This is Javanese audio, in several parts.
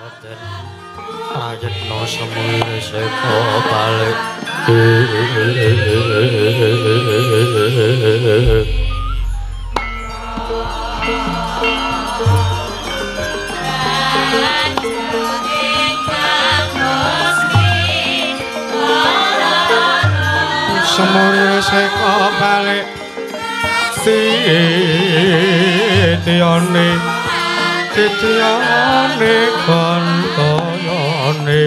Ayatno semule seko balik semule seko balik Titiane kantayane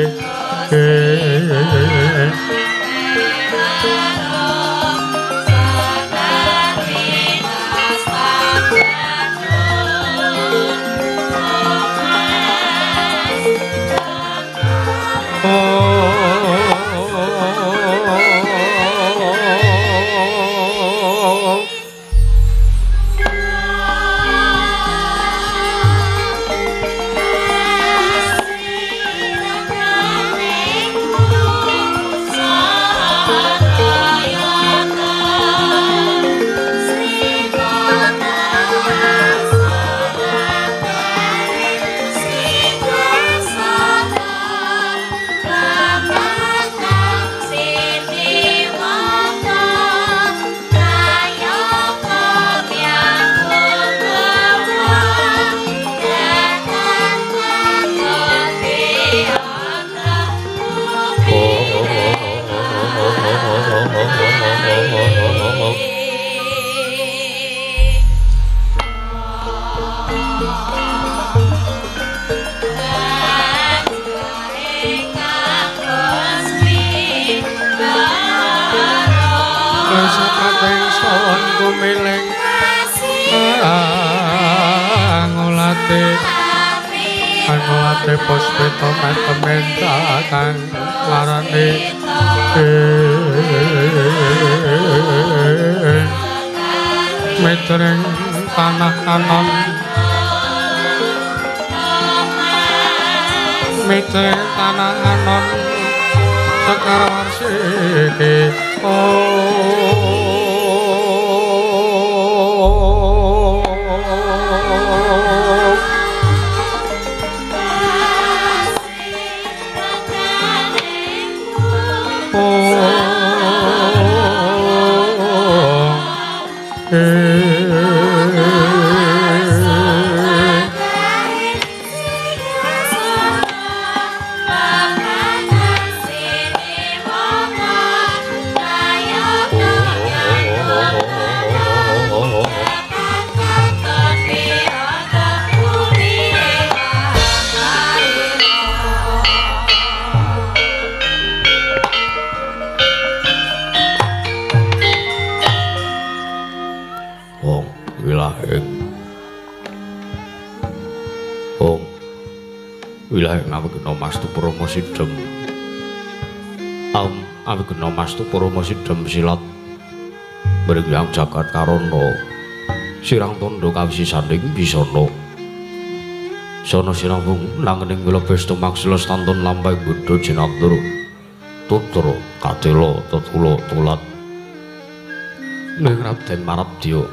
Angolate puspita metementa kang larane metreng tanah anon metreng tanah anon sekar warsike Awigena Mastu Parama Sidhem Awigena Mastu Parama Sidhem silat Mringgyang jagat karana sirang tandha kawisisaning bisana sana sinambung langening kula pesta maksila stantun lampahing Buddha Jinatur tutur katela tetula tulat ning Raden Marabdya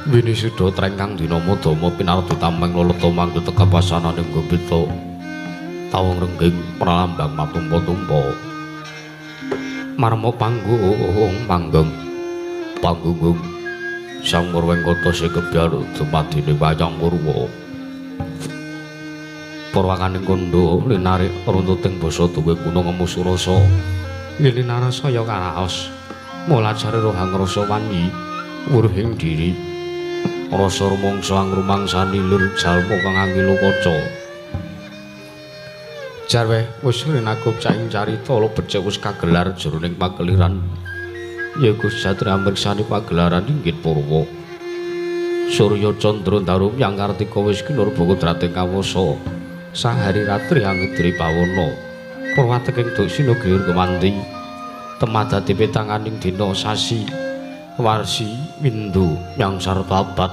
Winisida trengkang dinama Dama pinarti tameng leleta mangke teka pasananing Gobita tawang rengging pralambang matumpa-tumpa marma panggung Sang Purwengkata Sekebyar dumadine wayang Purwa Purwakaning kandha linarik runtuting basa duwe gunung emusurasa lilinarasaya karaos mulajare rohang rasa wani wuruhing diri rasa rumangsa angrumangsani lur jalma kang angelo kaca jarweh wis rinakup caing carita ala becik wis kagelar jroning pageliran ya Gusti Satria amriksani pagelaran inggit Purwa Surya Candra Darum yang Kartika wis kinurba kodrating kawasa sahari ratri angedri pawana purwateking doksina griya kemanti temadati petanganing dina sasi warsi windu yang sarbabat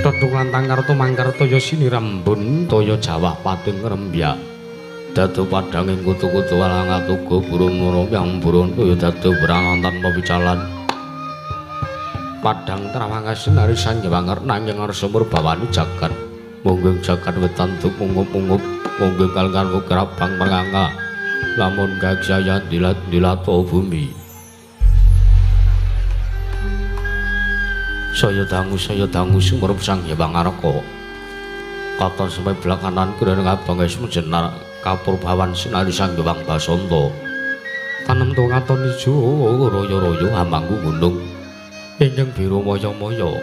Tetung lantang karto mangkarto ya sinirambun toya jawah pating rembyak dadu padanging kutu-kutu walang atuga burung nurung yang burung toya dadu berangan tanpa bicalan padang trawangas sinari sanjewanger nanging ngarsa murbawani jagat mungging jagat wetan tuk mungup-mungup mungging kalkan kerabang merangga lamun gagsayan dilato bumi saya dangu sumurup sang hyang araka katon sampe belakanan kene ngabang esmu jenar kapurbawan sinari sang hyang basanta tanem to katon ijo royo-royo amangku gunung ingkang biru moyo-moyo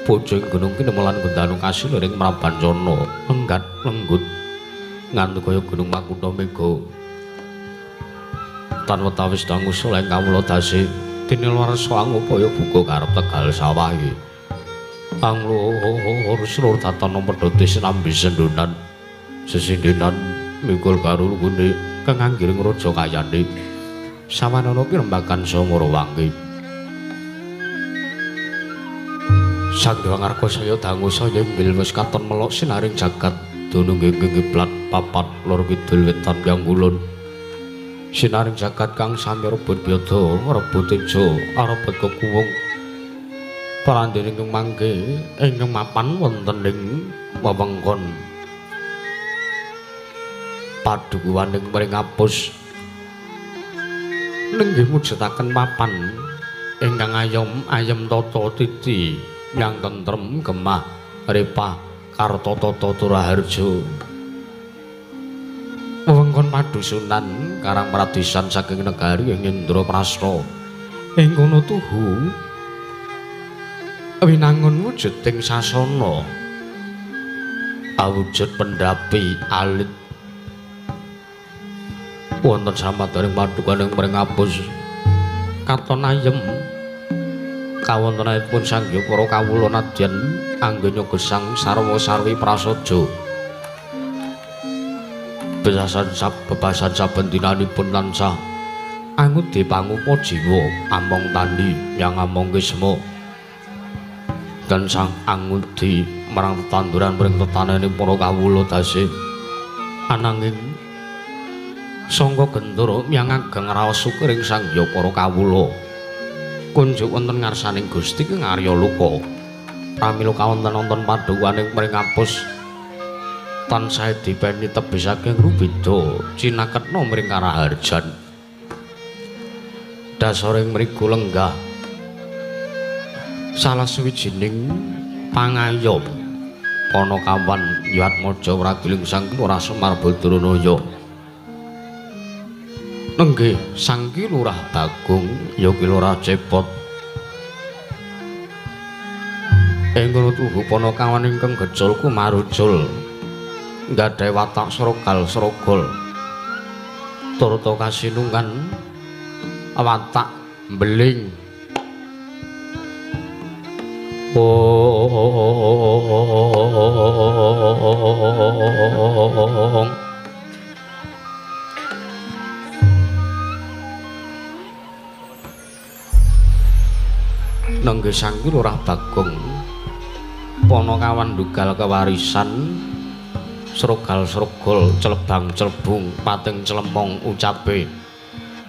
bojong gunung kinemelan gendanu kasil ring Mrabancana lenggat lenggut nganti kaya gunung Makutha Mega tan wetawis dangu soleh kawula tasih tinilwarsa angupaya buka karep Tegal Sawahi angluhur seluruh tatana pedhote sinambi sendonan sesindenan mikul karo lungguhe kang anggiring raja kayane sawanana pirembagan Samara Wangi Sang Hyang Arka saya dangu saya inggil wis katon melok sinaring jagat dunung ing kiblat papat lor kidul wetan yang kulon sinaring jagat kang sami rebut byada rebut tejo arebut kekuwung parandene ing mangke ingkang mapan wonten ing wewengkon padukuhan ing mring apus nenggih mujudaken mapan ingkang ayem tata titi yang tentrem gemah repah kartotata turaharja wewengkon padusunan karang pradisan saking negari ing Indraprastha ing kono tuhu winangun wujuding sasana awujud pendapi alit wonten samadaning padukan ing mring apus katon ayem kawontenanipun sanggya para kawula nadyan anggenya gesang sarwa sarwi prasaja bebasan saben dinanipun tansah angudi pangupa jiwa among tandhi yang among kisma dan sang angudi marang tetanduran mring tetanenipun para kawula tasih ananging sangka gendara yang ageng raos sukiring sanggya para kawula kunjuk wonten ngarsaning Gusti kang Arya Luka pramila kawonten-wonten padukaning mring apus tansah dipeni tebih saking rubeda cinaketna mring karaharjan dasaring mriku lenggah salah suwijining pangayom Panakawan Yatmaja Pragiling Sang Lurah Semar Badranaya nenggih Sang Ki Lurah Bagong ya Ki Lurah Cepot ing kono tuhu Panakawan ingkang gejol kumarucul nggadhahi watak srogal-srogol turta kasinungan watak mbeling nenggih Sang Ki Lurah Bagong Panakawan ndugal kewarisan srogal-srogol celebang-celebung pating clemong ucape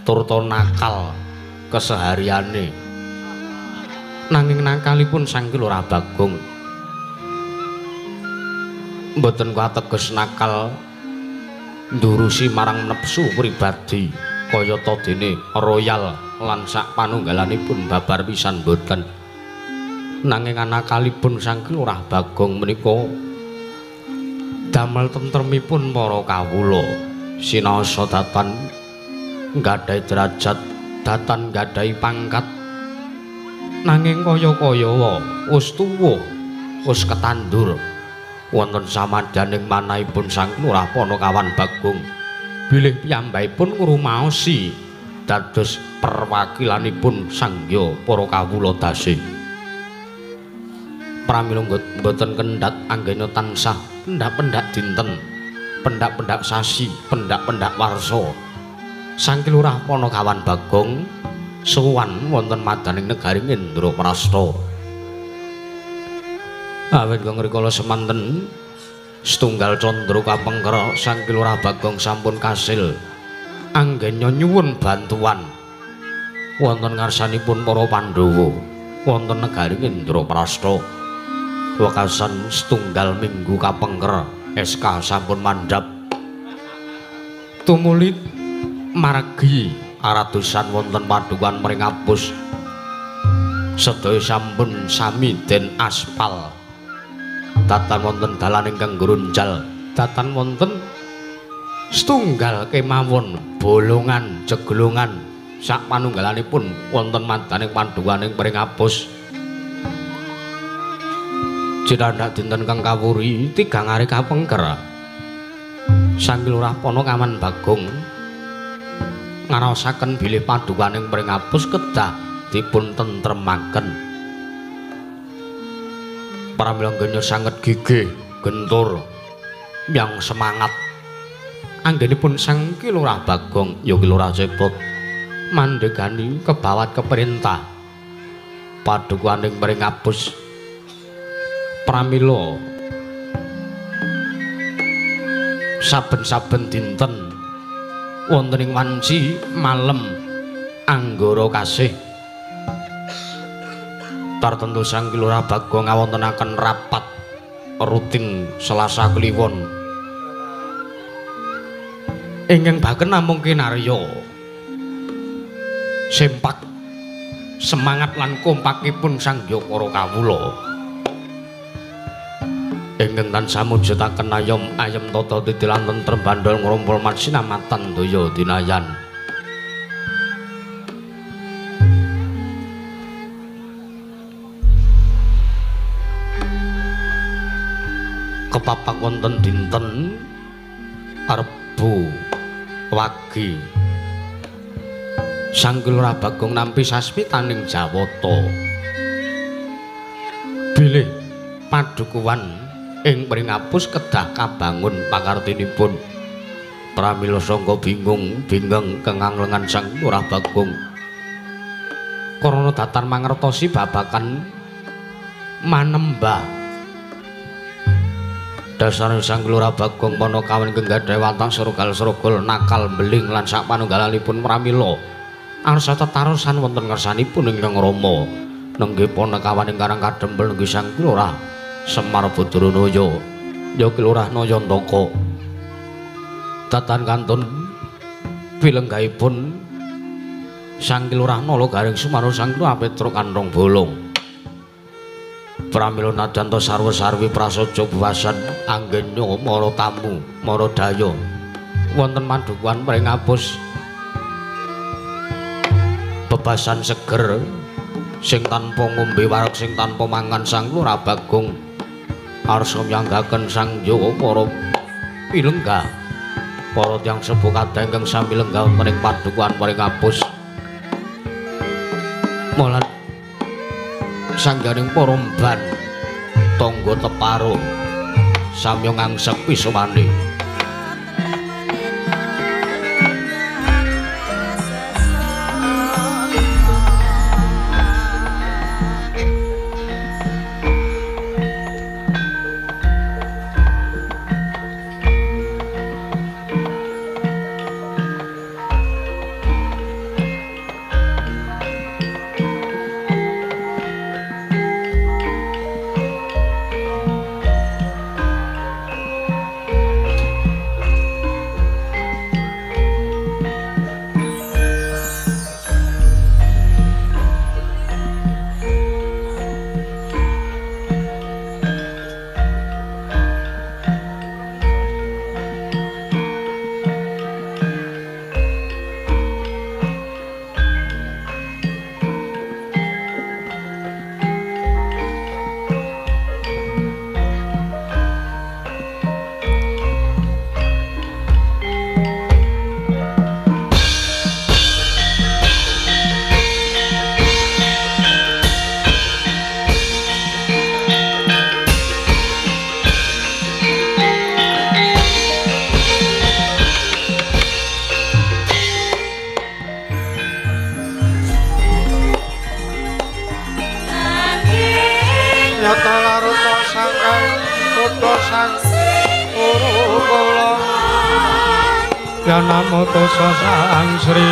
turta nakal kesehariane nanging nakalipun Sang Ki Lurah Bagong mboten kateges nakal ndurusi marang nepsu pribadi kayata dene royal lan sak panunggalanipun babar pisan mboten nanging nakalipun Sang Ki Lurah Bagong menika damel tentremipun para kawula sinaosa datan nggadhahi derajat datan nggadhahi pangkat nanging kaya-kaya wis tuwa wis ketandur wonten samadyaning manahipun Sang Ki Lurah Panakawan Bagong bilih piyambakipun ngrumaosi dados perwakilanipun sangya para kawula dasih pramila mboten kendhat anggena tansah pendak-pendak dinten pendak-pendak sasi pendak-pendak warsa Sang Ki Lurah Panakawan Bagong sowan wonten madaning negari Indraprastha awit kang rikala semanten setunggal candra kapengker Sang Ki Lurah Bagong sampun kasil anggenya nyuwun bantuan wonten ngarsanipun para Pandhawa wonten negaring Indraprastha. Wekasan setunggal minggu kapengker SK sampun mandhap. Tumuli margi aradosan wonten padukan mringapus. Sedaya sampun sami den aspal. Datan wonten dalan ingkang grunjal. Datan wonten setunggal kemawon bolongan jeglongan sak panunggalanipun wonten mandaning padukaning mringapus. Jedhandak dinten kang kawuri 3 hari kapengker. Sang Lurah Pono Kaman Bagong ngaraosaken bilih padukaning mringapus kedah dipun tentremaken. Pramila nggenya sanget gigih, gentur, yang semangat. Anggenipun Sang Ki Lurah Bagong ya Ki Lurah Cepot mandhegani kebawat keperintah padukaning mringapus. Pramila saben-saben dinten wonten ing wanci malem anggara kasih tartentu Sang Ki Lurah Bagong ngawontenaken rapat rutin Selasa Kliwon ingkang baken namung kinarya sempak semangat lan kompakipun Sang Hyakara kawula ingkang tansah mujudaken ayem tata titilan tentrem bandol ngrumpul sinamatan daya dinayan. Kepapak wonten dinten Rebo Wage Sang Ki Lurah Bagong nampi sasmitaning Jawata bilih padukuhan ing mringapus kedah kabangun pangartinipun. Pramila sangka bingung kenganglengan Sang Lurah Bagong karana datar mangertosi babakan manembah dasar Sang Lurah Bagong mana kawin kenggadhahe watang srogal-srogol nakal beling lan sak panunggalanipun pramila arsa tetarosan wonten ngersanipun ingkang Rama nenggih panakawan ingkang kadempel nenggih Sang Lurah Semar Badranaya ya Ki Lurah Nayantaka. Datan kantun pilenggahipun Sang Ki Lurah Nala Garing Sumarno Sang Lurah Petruk Kantong Bolong. Pramila nadyanto sarwa-sarwi prasaja buwasan anggenya mara tamu mara daya wonten padukuhan mringapus bebasan seger sing tanpa ngombe wareg sing tanpa mangan Sang Lurah Bagong arsa nyanggaken sang Jawa para pilenggah para tiyang sepuh kadang ingkang sami lenggah wonten ing padukuhan mringapus. Molan sangganing para mban tangga teparo samya ngangsek pisumane. Namo Tassa Sang Sri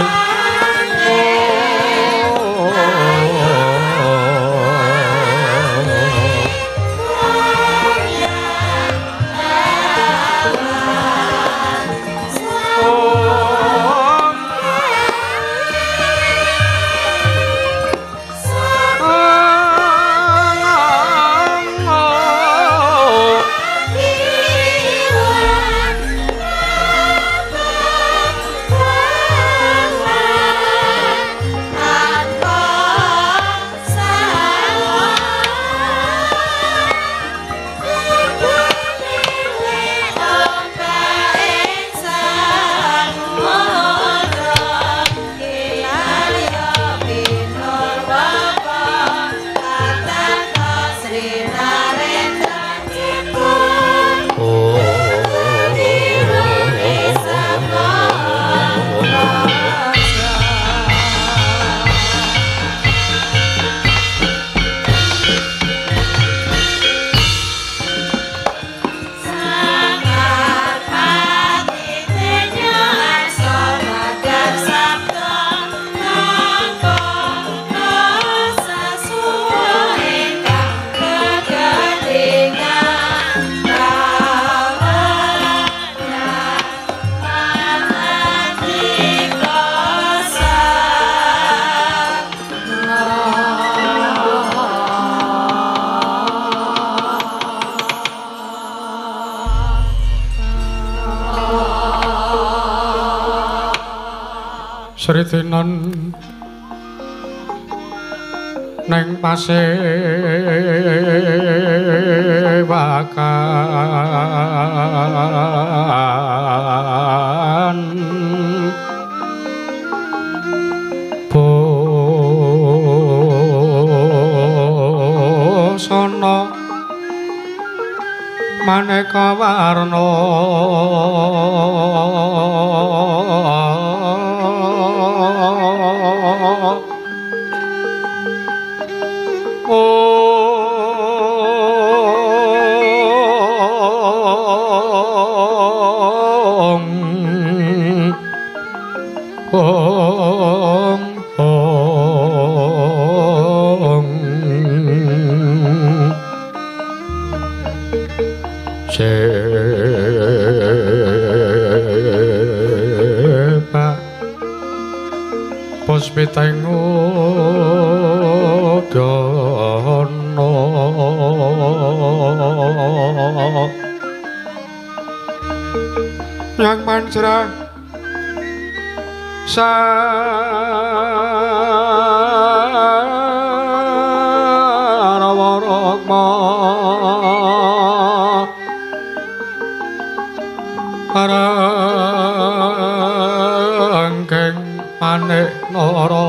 Sritinon neng pasewakan busana maneka warna Puspitengu dono yang manjra sarawaragma arangkeng manik nara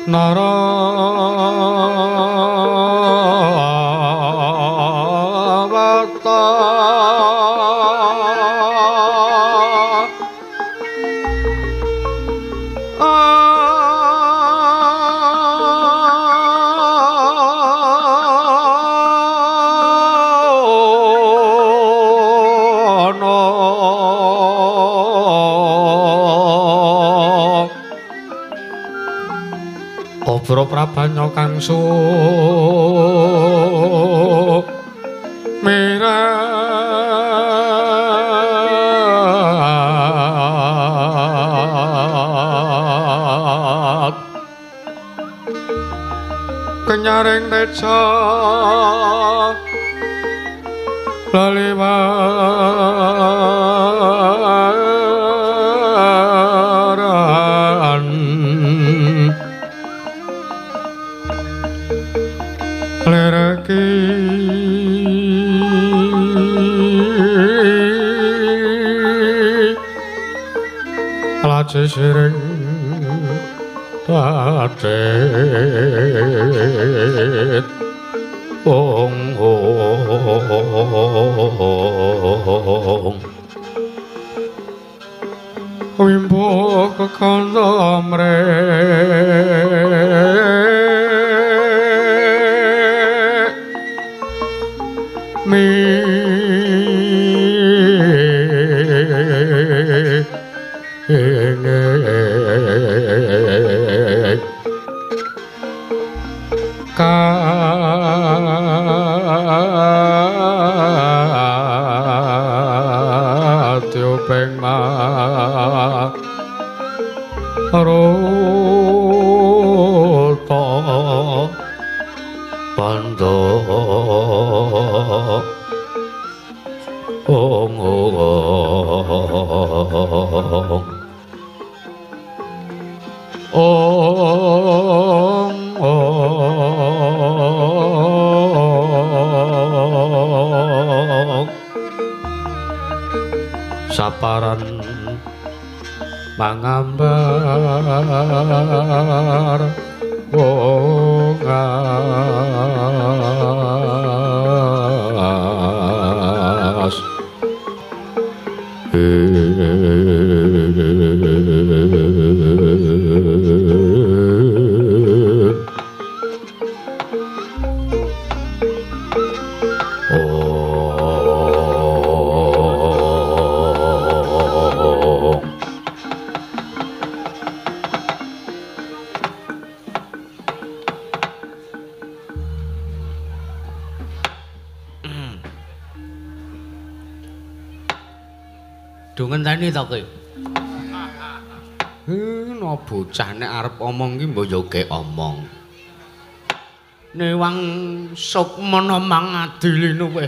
narawata Obro prabanya kang sumirat kenyaring neca laliwaran lereki lace siring tatet ong wimbo kekanda mi tiupeng maruta bandha ong saparan mangambar wongas ngenteni to kowe. No bocah nek arep omong ki mbok yo ge omong. Newang sukmana mangadilinu kowe.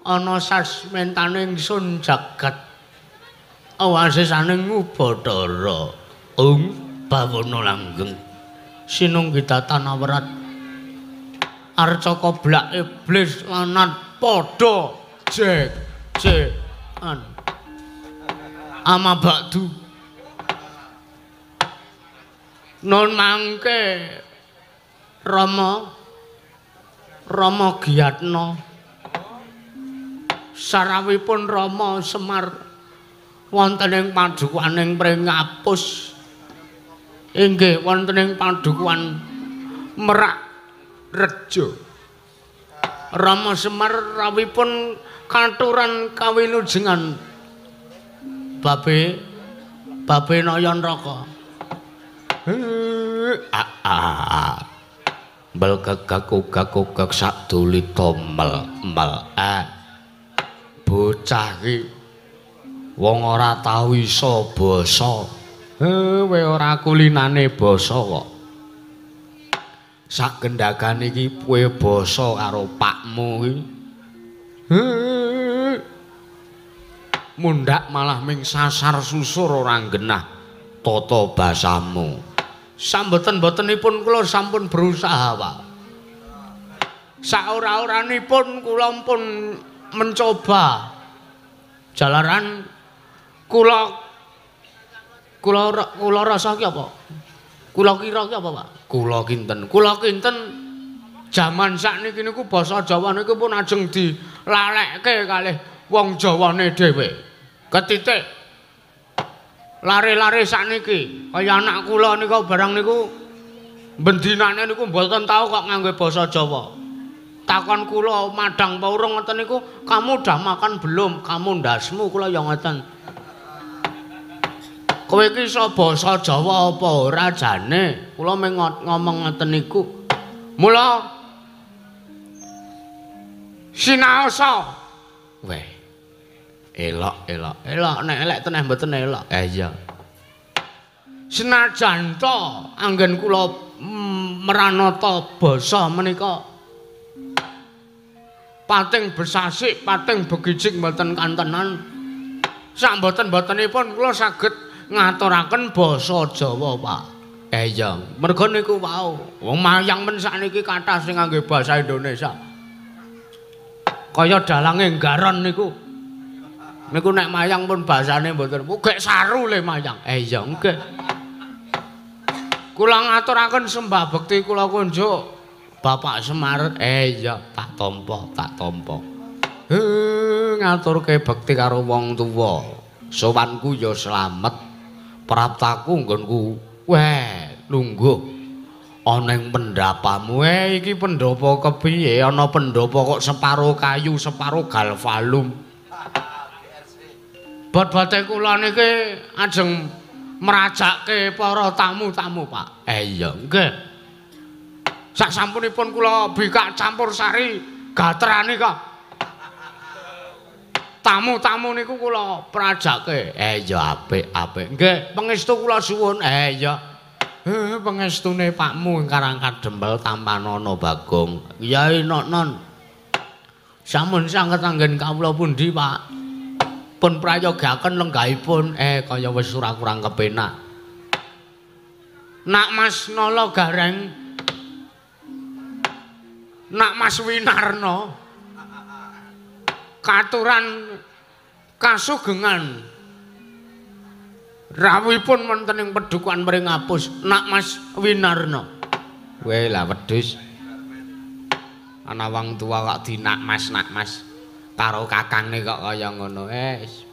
Ana sasmentane ingsun jagat awasisaning Bathara bawana langgeng sinung kita tanawrat arca koblak iblis lanat padha jekan ama bakdu nun mangke Rama Giyatna sarawipun Rama Semar wonten ing padukaning Pringapus inggih wonten ing padukuhan Merak Reja Rama Semar rawipun katuran kawilujengan babe Nayanraka mbel gagak sak dolita mel bocah iki wong ora tau iso basa kowe ora kulinane basa kok sak gendhagan iki kowe basa karo pakmu iki mundhak malah ming sasar susur ora genah tata basamu samboten-botenipun kula sampun berusaha Pak saora-oranipun kula pun mencoba jalaran kula rasa ki apa kula kira ki apa Pak kula kinten jaman sakniki niku basa Jawa niku pun ajeng dilalekke kalih wong Jawane dhewe ketitik lare-lare sakniki kaya anak kula niku barang niku bendinane niku mboten tau kok nganggo basa Jawa takon kula madang apa urung ngoten niku kamu udah makan belum kamu ndasmu kula ya ngoten kowe iki iso basa Jawa apa ora jane kula mung ngomong ngoten niku mula sinaosa weh elok nek elek teneh mboten elok iya senajan to anggen kula meranata basa menika pating besasik pating begijik mboten kantenan sak mboten-mbotenipun kula saged ngaturaken basa Jawa Pak iya merga niku wau wong mayang men sakniki kathah sing nganggo basa Indonesia kaya dalange nggaron niku nek mayang pun basane mboten gek saru le mayang iya nggih kula ngaturaken sembah bekti kula kunjuk Bapak Semar iya tak tampa ngaturke bekti karo wong tuwa sowanku ya slamet praptaku nggonku weh lungguh ana ing pendapamu iki pendapa kepiye ana pendapa kok separo kayu separo galvalum bot-bote kula niki ajeng merajakke para tamu-tamu Pak iya nggih sak sampunipun kula bikak campur sari gatrane kok tamu-tamu niku kula prajakke iya apik nggih pangestu kula suwun iya pangestune pakmu ingkang kadempel Tampanana Bagong Kyai Non sampun sanget anggen kawula pundi Pak pun prayogaken lenggahipun kaya wis ora kurang kepenak Nak Mas Nala Gareng Nak Mas Winarno katuran kasugengan rawuhipun wonten ing Padukuhan Pringapus Nak Mas Winarno weh lah wedhus ana wong tuwa kok di nak mas karo kakangne kok kaya ngono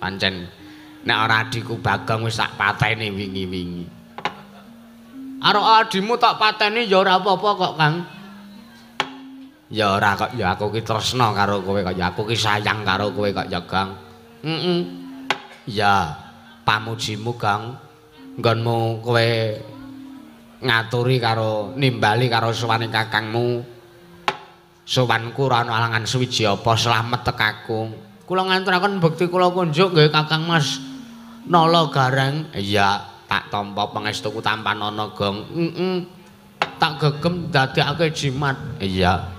pancen nek ora adhiku Bagong wis tak pateni wingi-wingi karo adimu tak pateni ya ora apa-apa kok Kang ya ora kok ya aku ki tresna karo kowe kok ya aku ki sayang karo kowe kok ya Gang ya pamujimu Gang nggonmu kowe ngaturi karo nimbali karo sowaning kakangmu sowanku ora ana alangan suwiji apa slamet tekaku kula nganturaken bekti kula kunjuk nggih Kakang Mas Nala Gareng iya tak tampa pangestuku Tampanana Gong tak gegem dadekake jimat iya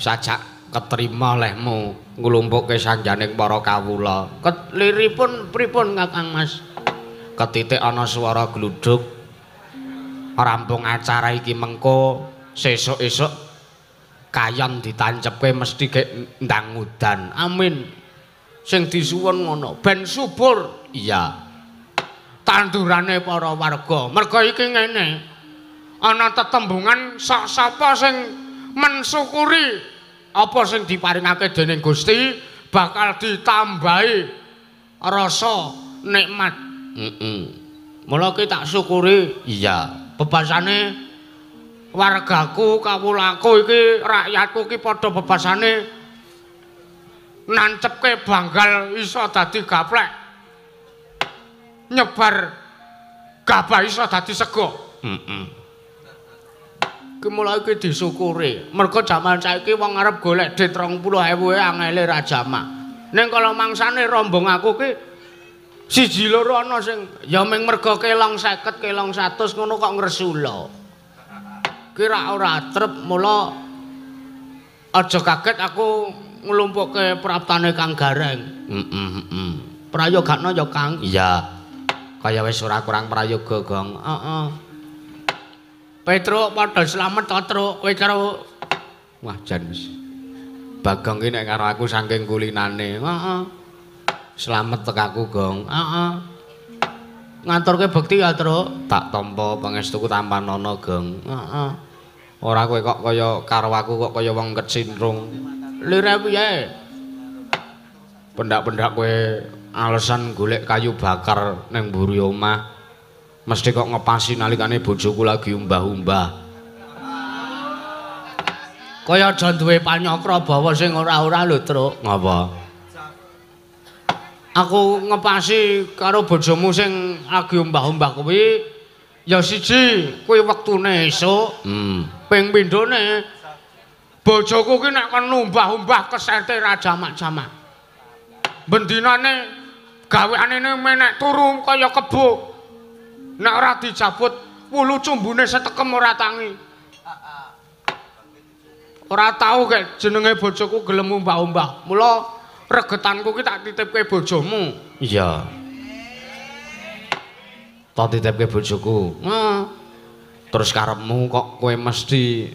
sajak ketrima lehmu nglumpukke sanjaning para kawula. Keliripun pripun Kakang Mas? Ketitik ana swara gluduk. Rampung acara iki mengko sesuk-esuk kayon ditancepke mesti gek ndang udan. Amin. Sing disuwun ngono ben subur. Iya. Tandurane para warga. Merga iki ngene. Ana tetembungan sapa sing mensyukuri apa sing diparingake dening Gusti bakal ditambahi rasa nikmat. Mula ki tak syukuri. Iya. Bebasane wargaku, kawulaku iki, rakyatku iki padha bebasane nancepke banggal iso dadi gaplek. Nyebar gabah iso dadi sego. Ki mulai iki disyukuri. Mergo jaman saiki wong arep golek dit 20.000 angele ra jamak. Ning kala mangsane rombong aku ki siji loro ana sing ya ming mergo kelong 50, kelong 100 ngono kok ngresula. Kira ora trep mula aja kaget aku nglumpukke praptane Kang Gareng. Prayogakno ya Kang. Iya. Kaya wis ora kurang prayoga, Gong. Heeh. Petruk padha slamet to, Truk. Kowe karo wah jan wis. Bagong ki nek karo aku saking kulinane. Heeh. Slamet tekaku, Gong. Heeh. Ngaturke bekti ya, Truk. Tak tampa pangestuku tampanana, Gong. Heeh. Ora kowe kok kaya karo aku kok kaya wong kecinrung. Lire piye? Pendak-pendak kowe alasan golek kayu bakar ning mburi omah. Mesti kok ngepasi nalikane bojoku lagi umbah-umbah. Kaya aja duwe panyokra bawa sing ora-ora lho, Truk. Ngapa? Aku ngepasi karo bojomu sing lagi umbah-umbah kuwi ya siji kuwi wektune esuk. Ping pindhone bojoku ki nek kon numbah-umbah kesete ra jamak-jamak. Bendinane gaweane menek turu kaya kebo. Nek ora dijabut wulu cumbune setekem ora tangi. Ora tau kek jenenge bojoku gelem umbah-umbah. Mula regetanku ki tak titipke bojomu. Iya. Tak titipke bojoku. Terus karepmu kok kowe mesti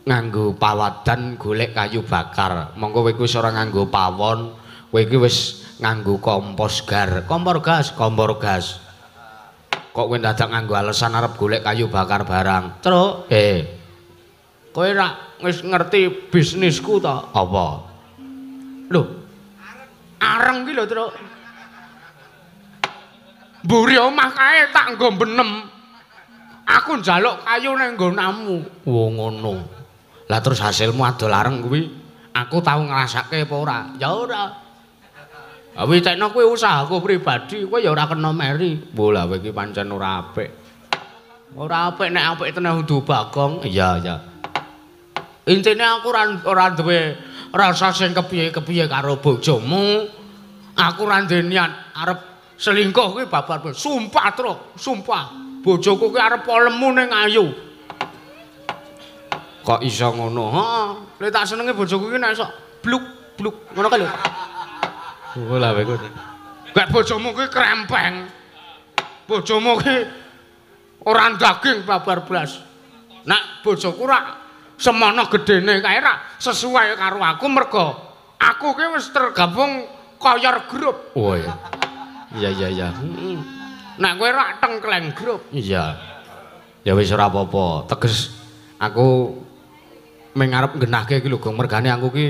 nganggo pawadan golek kayu bakar. Monggo kowe wis ora nganggo pawon, kowe iki wis nganggo kompos gar. Kompor gas. Kok kowe dadak nganggo alasan arep golek kayu bakar barang. Truk, kowe ra wis ngerti bisnisku to? Apa? Lho. Areng ki lho, Truk. Mburi omah kae tak nggo benem. Aku njaluk kayu ning nggonamu. Wo ngono. Lah terus hasilmu adol areng kuwi aku tau ngrasake apa ora? Ya ora. Witekno kuwi usahaku pribadi, kowe ya ora kena meri. Bola kowe iki pancen ora apik. Ora apik nek apik tenan kudu Bagong. Iya, iya. Intine aku ora duwe rasa sing kepiye-kepiye karo bojomu. Aku ora ndek niat arep selingkuh kuwi babar. Sumpah, Truk, sumpah. Bojoku ki arep lemu ning ayu. Kok iso ngono? Heeh. Lek tak senenge bojoku ki nek iso bluk-bluk ngono ka lho. Oh lah kowe. Gak bojomu ki krempeng. Bojomu ki ora daging babar blas. Nek bojoku rak semono gedene kae rak sesuai karo aku mergo aku ki wis tergabung koyor grup. Oh iya. Iya. Nek kowe rak tengkleng grup. Iya. Ya wis ora apa-apa. Teges aku meng arep nggenahke iki lho, Gong. Mergane aku ki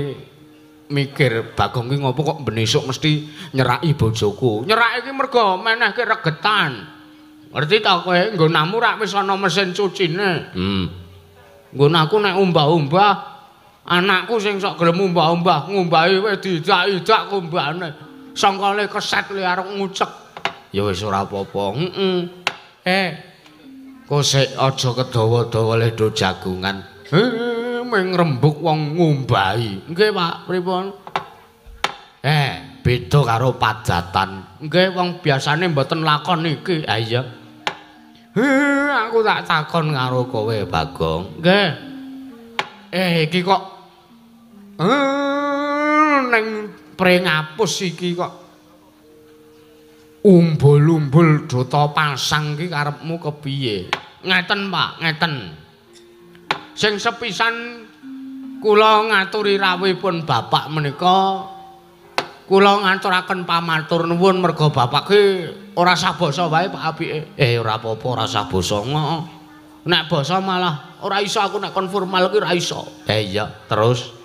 mikir Bagong ki ngopo kok benesuk mesti nyeraki bojoku. Nyeraki ki mergo menehke regetan. Ngerti ta kowe? Nggonamu rak wis ana mesin cucine. Nggonanku nek umbah-umbah anakku sing sok gelem umbah-umbah ngumbahi wis diidak-idak kumbane. Sangkale keset li arep ngucek. Ya wis ora apa-apa. Kosek aja kedawa-dawa le do jagungan. Meng rembug wong ngumbahi. Nggih, Pak, pripun? Beda karo padatan. Nggih, wong biasane mboten lakon iki. Ha iya. Aku tak takon karo kowe, Bagong. Nggih. Iki kok Ning Pringapus iki kok umbul-umbul dota pasang iki karepmu kepiye? Ngeten, Pak, ngeten. Sing sepisan kula ngaturi rawuhipun Bapak menika kula ngaturaken pamatur nuwun merga Bapak ki ora sah basa wae Pak apike. Ora apa-apa ora sah basa ngono. Nek basa malah ora iso aku nek kon formal ki ora iso. Iya, terus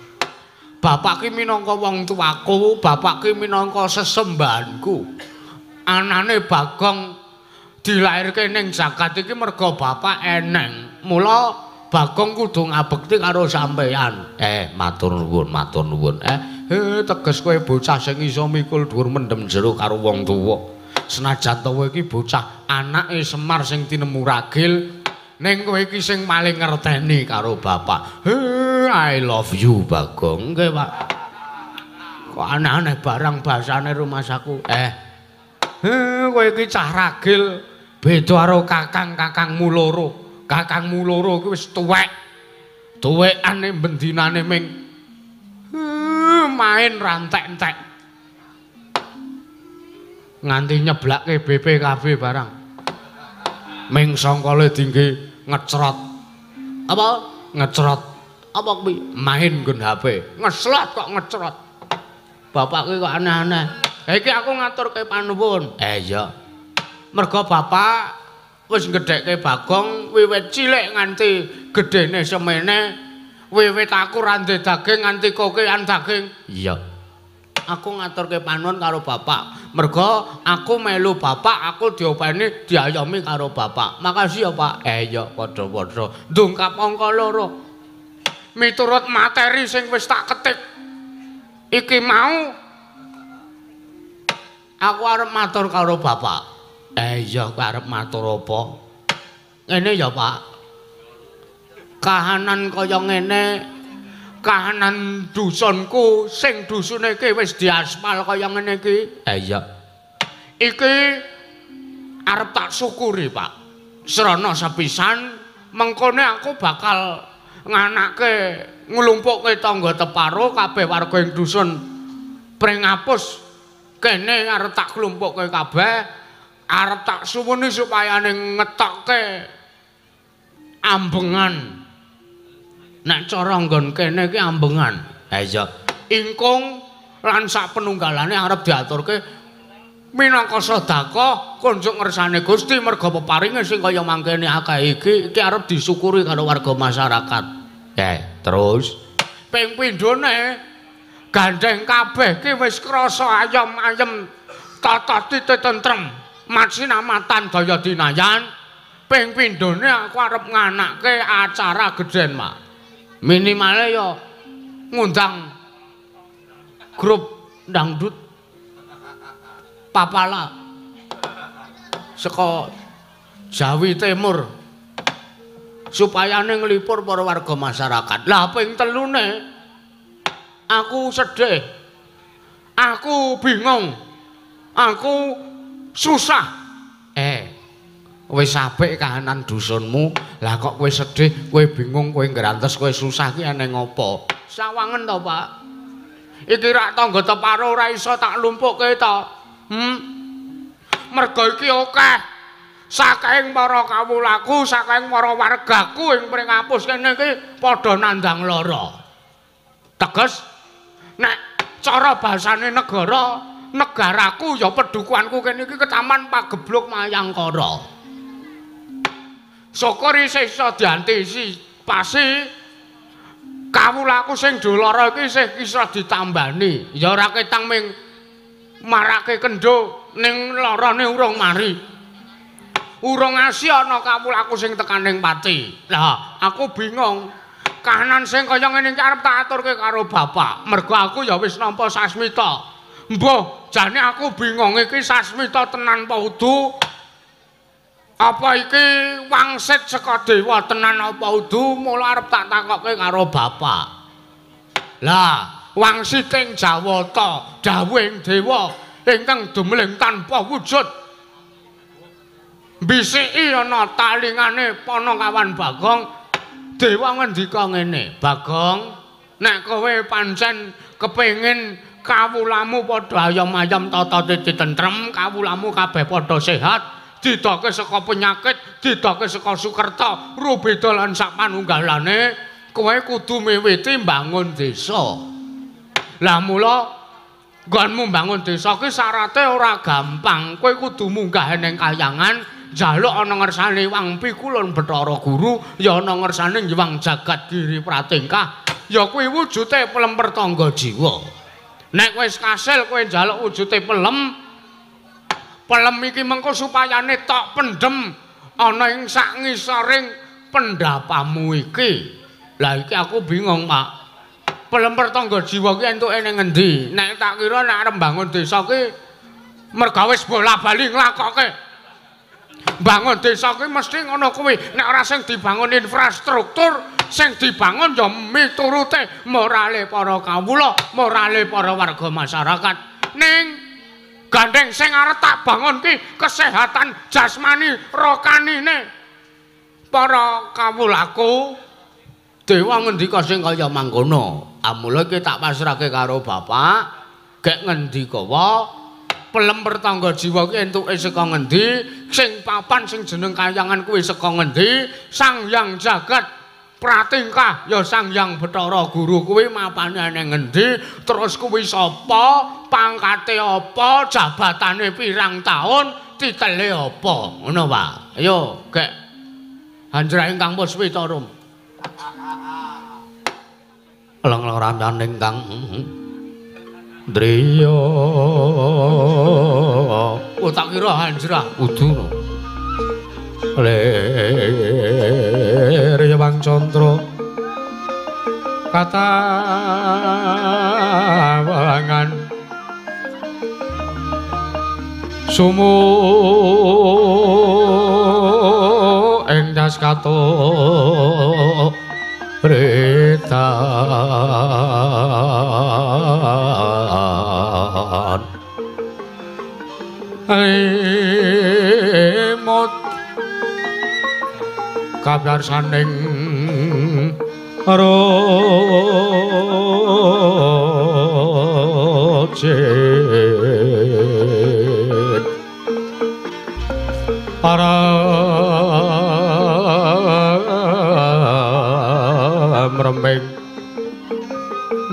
Bapak ki minangka wong tuaku, Bapak ki minangka sesembahanku. Anane Bagong dilairke ning jagat iki merga Bapak eneng. Mula Bagong kudu ngabekti karo sampeyan. Matur nuwun, matur nuwun. Teges kowe bocah sing iso mikul dhuwur mendem jero karo wong tuwa. Senajan to kowe iki bocah anake Semar sing tinemu ragil, ning kowe iki sing paling ngerteni karo bapak. I love you, Bagong. Nggih, Pak. Kok aneh-aneh barang basane rumah saku. Kowe iki cah ragil beda karo kakang-kakangmu loro. Kakangmu loro kuwi wis tuwek. Tuwekane bendinane ming main rantek-entek. Nganti nyeblake BPKB barang. Ming sangkale dingge ngecrot. Apa? Ngecrot. Apa kuwi? Main nggon HP. Ngeslot kok ngecrot. Bapak kuwi kok aneh-aneh. Iki aku ngaturke panuwun. Iya. Merga bapak wis gedhekke Bagong wiwit cilik nganti gedene semene, wiwit aku randhe daging nganti kokean daging. Iya. Aku ngaturke panuwun karo bapak. Merga aku melu bapak, aku diopeni diayomi karo bapak. Makasih ya, Pak. Iya, padha-padha. Ndungkap angka loro. Miturut materi sing wis tak ketik iki mau aku arep matur karo bapak. Iya, arep matur apa? Ngene ya, Pak. Kahanan kaya ngene, kahanan dusunku sing dusune iki wis diaspal kaya ngene iki. Iya. Iki arep tak syukuri, Pak. Srana sepisan mengkone aku bakal nganake nglumpukke tangga teparo kabeh warga ing dusun Pringapus. Kene arep tak klumpukke kabeh. Arep tak suwuni supaya ning ngetokke ambengan. Nek cara nggon kene iki ambengan. Iya. Ingkung lan sak penunggalane arep diaturke minangka sedekah kunjuk ngersane Gusti merga peparinge sing kaya mangkene akeh iki arep disyukuri karo warga masyarakat. Terus ping pindhone gandeng kabeh ki wis krasa ayem-ayem tata titi tentrem. Matsinamatan daya dinayan ping pindhone aku arep nganake acara gedhen, Mak. Minimale ya ngundang grup dangdut Papala saka Jawi Timur supaya nglipur para warga masyarakat. Lah ping telune aku sedih. Aku bingung. Aku susah. Wis apik kahanan dusunmu, lah kok kowe sedih, kowe bingung, kowe ngrantes, kowe susah ki ana ngopo? Sawangen to, Pak. Iki rak tangga teparo ora iso tak lumpukke to. Merga iki akeh saking para kawulaku, saking para wargaku ing Pringapus kene iki padha nandang lara. Teges nek cara basane negaraku ya pedukuhanku kene iki ketaman pagebluk Mayangkara. Syukur isih iso diantisipasi kawulaku sing dolara iki isih iso ditambani. Ya ora ketang ming marake kendho ning larane urung mari. Urung asih ana kawulaku sing tekaning pati. Lah, aku bingung. Kahanan sing kaya ngene iki arep tak aturke karo bapak. Mergo aku ya wis nampa sasmita. Mbah, jane aku bingung iki sasmita tenan apa udu? Apa iki wangsit saka dewa tenan apa udu? Mula arep tak takokke karo bapak. Lah, wangsiting Jawata, dawuhing dewa ingkang dumeling tanpa wujud. Bisiki ana talingane Panakawan Bagong. Dewa ngendika ngene, Bagong, nek kowe pancen kepengin kawulamu padha ayam-ayam tata titi tentrem, kawulamu kabeh padha sehat, didoke saka penyakit, didoke saka sukerta, rubeda lan sak panunggalane, kowe kudu miwiti mbangun desa. Lah mula nggonmu mbangun desa ki syarate ora gampang. Kowe kudu munggah ning kahyangan, njaluk ana ngersane Wang Pikulun Bathara Guru, ya ana ngersane Hyang Jagadgiri Pratingkah. Ya kuwi wujute pelemper tangga jiwa. Nek wis kasil kowe njaluk wujute pelem iki mengko supayane tok pendem ana ing sak ngisoring pendapamu iki. Lah iki aku bingung, Pak. Pelemper tangga jiwa ki entuke ning ngendi? Nek tak kira nek arep mbangun desa ki mergawis bola-bali nglakoke. Bangun desa ki mesti ngono kuwi. Nek ora sing dibangun infrastruktur, sing dibangun ya miturute morale para kawula, morale para warga masyarakat. Ning gandeng sing arep tak bangun ki kesehatan jasmani rokanine para kawulaku. Dewa ngendika sing kaya mangkono. Amula iki tak pasrahke karo bapak. Gek ngendika wae pelemper tangga jiwa ki entuke saka ngendi, sing papan sing jeneng kahyangan kuwi saka ngendi, Sang Hyang Jagat Pratingkah ya Sang Hyang Bathara Guru kuwi mapane ning ngendi, terus kuwi sapa, pangkate apa, jabatane pirang taun, titele apa. Ngono, Pak. Ayo, gek Hanjrah ingkang Puspita Rum. Lang-lang ramyan ingkang Driya. Oh tak kira Hanjrah udu. Lir Hyang Candra katawangan sumu ing das kato Retan Aimot kabar saning rojet para mrembing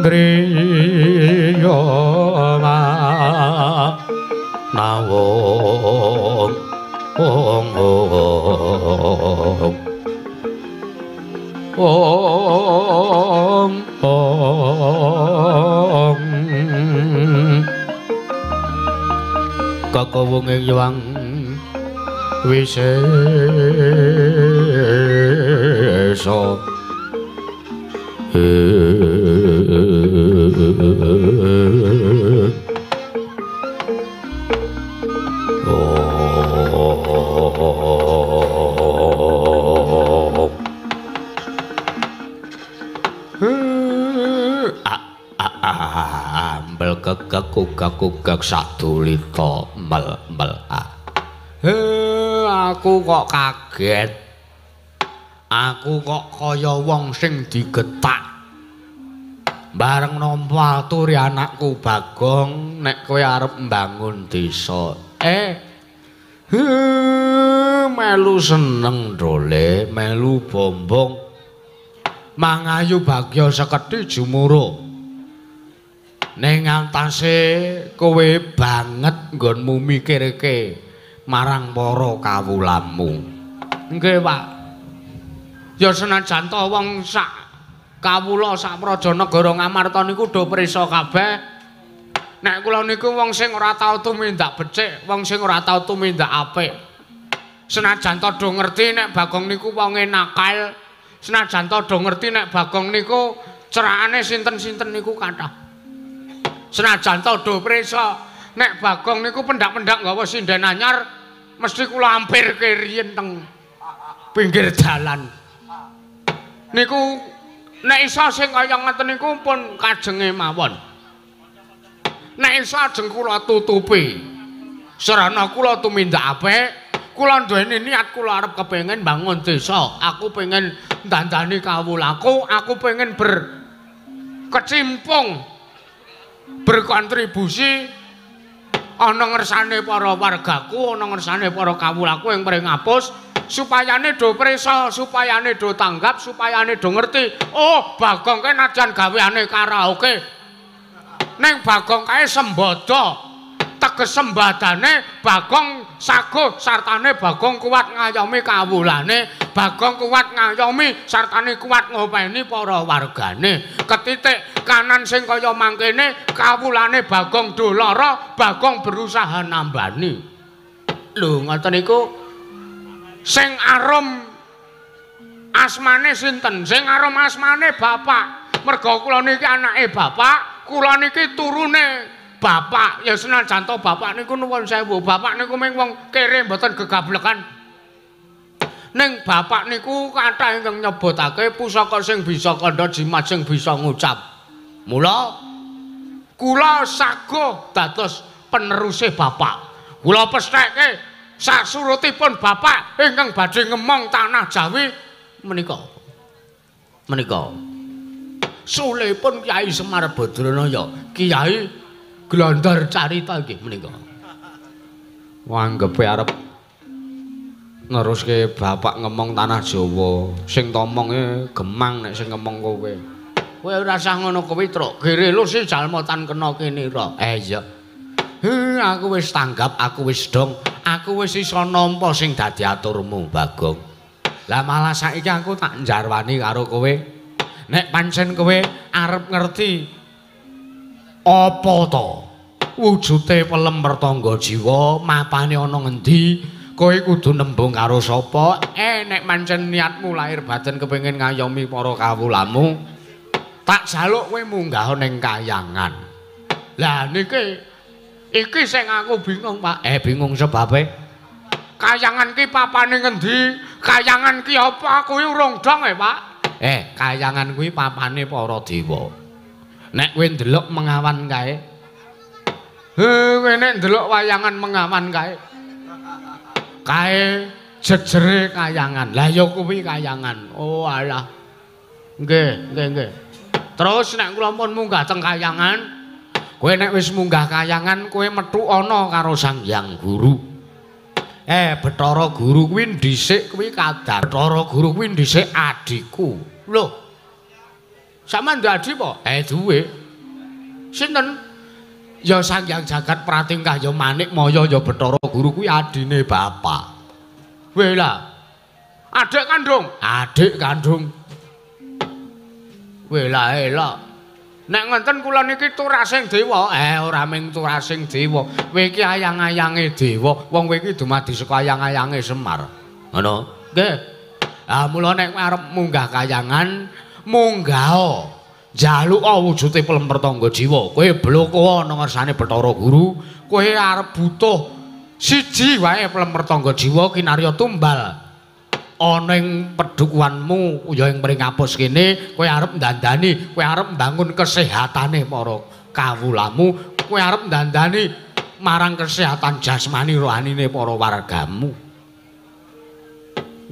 driya nawong kakawunging Hyang Wisesa ambel kegak sadulita mel aku kok kaget. Aku kok kaya wong sing digetak. Bareng nampa aturi anakku Bagong nek kowe arep mbangun desa. Melu seneng Drole, melu bombong. Mangayu bagya sekethi jumuro. Ning antase kowe banget nggonmu mikirke marang para kawulamu. Nggih, Pak. Ya senajan to wong sak kawula sak Prajanagara Ngamarta niku do prisa kabeh. Nek kula niku wong sing ora tau tumindak becik, wong sing ora tau tumindak apik. Senajan to do ngerti nek Bagong niku wonge nakal, senajan to do ngerti nek Bagong niku cerakane sinten-sinten niku kathah. Senajan to do prisa nek Bagong niku pendak-pendak nggawa sinden anyar, mesti kula ampirke riyen teng pinggir dalan. Niku nek isa sing kaya ngoten niku pun kajenge mawon. Nek isa ajeng kula tutupi. Sarana kula tumindak apik, kula duweni niat kula arep kepengin bangun desa. Aku pengen ndandani kawulaku, aku pengen kecimpung berkontribusi ana ngersane para wargaku, ana ngersane para kawulaku ing mring ngapus supayane do prisa, supayane do tanggap, supayane do ngerti. Oh, Bagong kae najan gaweane karaoke. Ning Bagong kae sembada. Teges sembadane Bagong saguh sartane Bagong kuat ngayomi kawulane, Bagong kuat ngayomi sartane kuat ngopeni para wargane. Ketitik kanan sing kaya mangkene kawulane Bagong do lara, Bagong berusaha nambani. Lho ngoten niku sing arum asmane sinten? Sing arum asmane bapak. Merga kula niki anake bapak, kula niki turune bapak. Ya senajan to bapak niku nuwun sewu, bapak niku mung wong kere mboten gegablekan. Ning bapak niku kathah ingkang nyebutake pusaka sing bisa kandha jimat sing bisa ngucap. Mula kula saguh dados peneruse bapak. Kula pestheke sasurutipun bapak ingkang badhe ngemong tanah Jawi menika. Menika. Sulipun Kyai Semar Badranaya, Kyai Glondor carita nggih menika. Wanggepe arep neruske bapak ngomong tanah Jawa. Sing tomonge Gemang nek sing ngomong kowe. Kowe ora usah ngono kowe, Truk. Gere lu sing jalma tan kena kene ra. Iya. Aku wis tanggap, aku wis dong. Aku wis iso nampa sing dadi aturmu, Bagong. Lah malah saiki aku tak njarwani karo kowe. Nek pancen kowe arep ngerti apa to wujude pelem pertangga jiwa, mapane ana ngendi, kowe kudu nembung karo sapa. Nek pancen niatmu lahir batin kepengin ngayomi para kawulamu, tak jaluk kowe munggah ning kayangan. Lah niki iki sing aku bingung, Pak. Bingung sebabe? Kayangan ki papane ngendi? Kayangan ki apa? Kuwi urung dong Pak. Kayangan kuwi papane para dewa. Nek kowe ndelok mengawan kae. Kowe nek ndelok wayangan mengawan kae. Kae jejere kayangan. Lah ya kuwi kayangan. Oh alah. Nggih. Terus nek kula pun munggah teng kayangan, kowe nek wis munggah kayangan kowe metu ana karo Sang Hyang Guru. Bathara Guru kuwi dhisik kuwi kadar. Bathara Guru kuwi dhisik adikku. Lho. Sampeyan duwe adik apa? Duwe. Sinten? Ya Sang Hyang Jagat Pratingkah ya Manik Maya ya Bathara Guru kuwi adine bapak. Weh lah. Adik kandung? Adik kandung. Weh lah elok. Nek ngenten kula niki turasing dewa, ora mung turasing dewa. Kowe iki ayang-ayange dewa. Wong kowe iki dumadi saka ayang-ayange Semar. Ngono. Nggih. Ah mula nek arep munggah kayangan, munggah. Jaluka wujude pelem pertangga jiwa. Kowe bloko ana ngersane Bathara Guru, kowe arep butuh siji wae pelem pertangga jiwa kinarya tumbal. Ana ing pedukuanmu ya ing mring ngapus kene kowe arep ndandani, kowe arep mbangun kesehatane para kawulamu, kowe arep ndandani marang kesehatan jasmani rohanine para wargamu.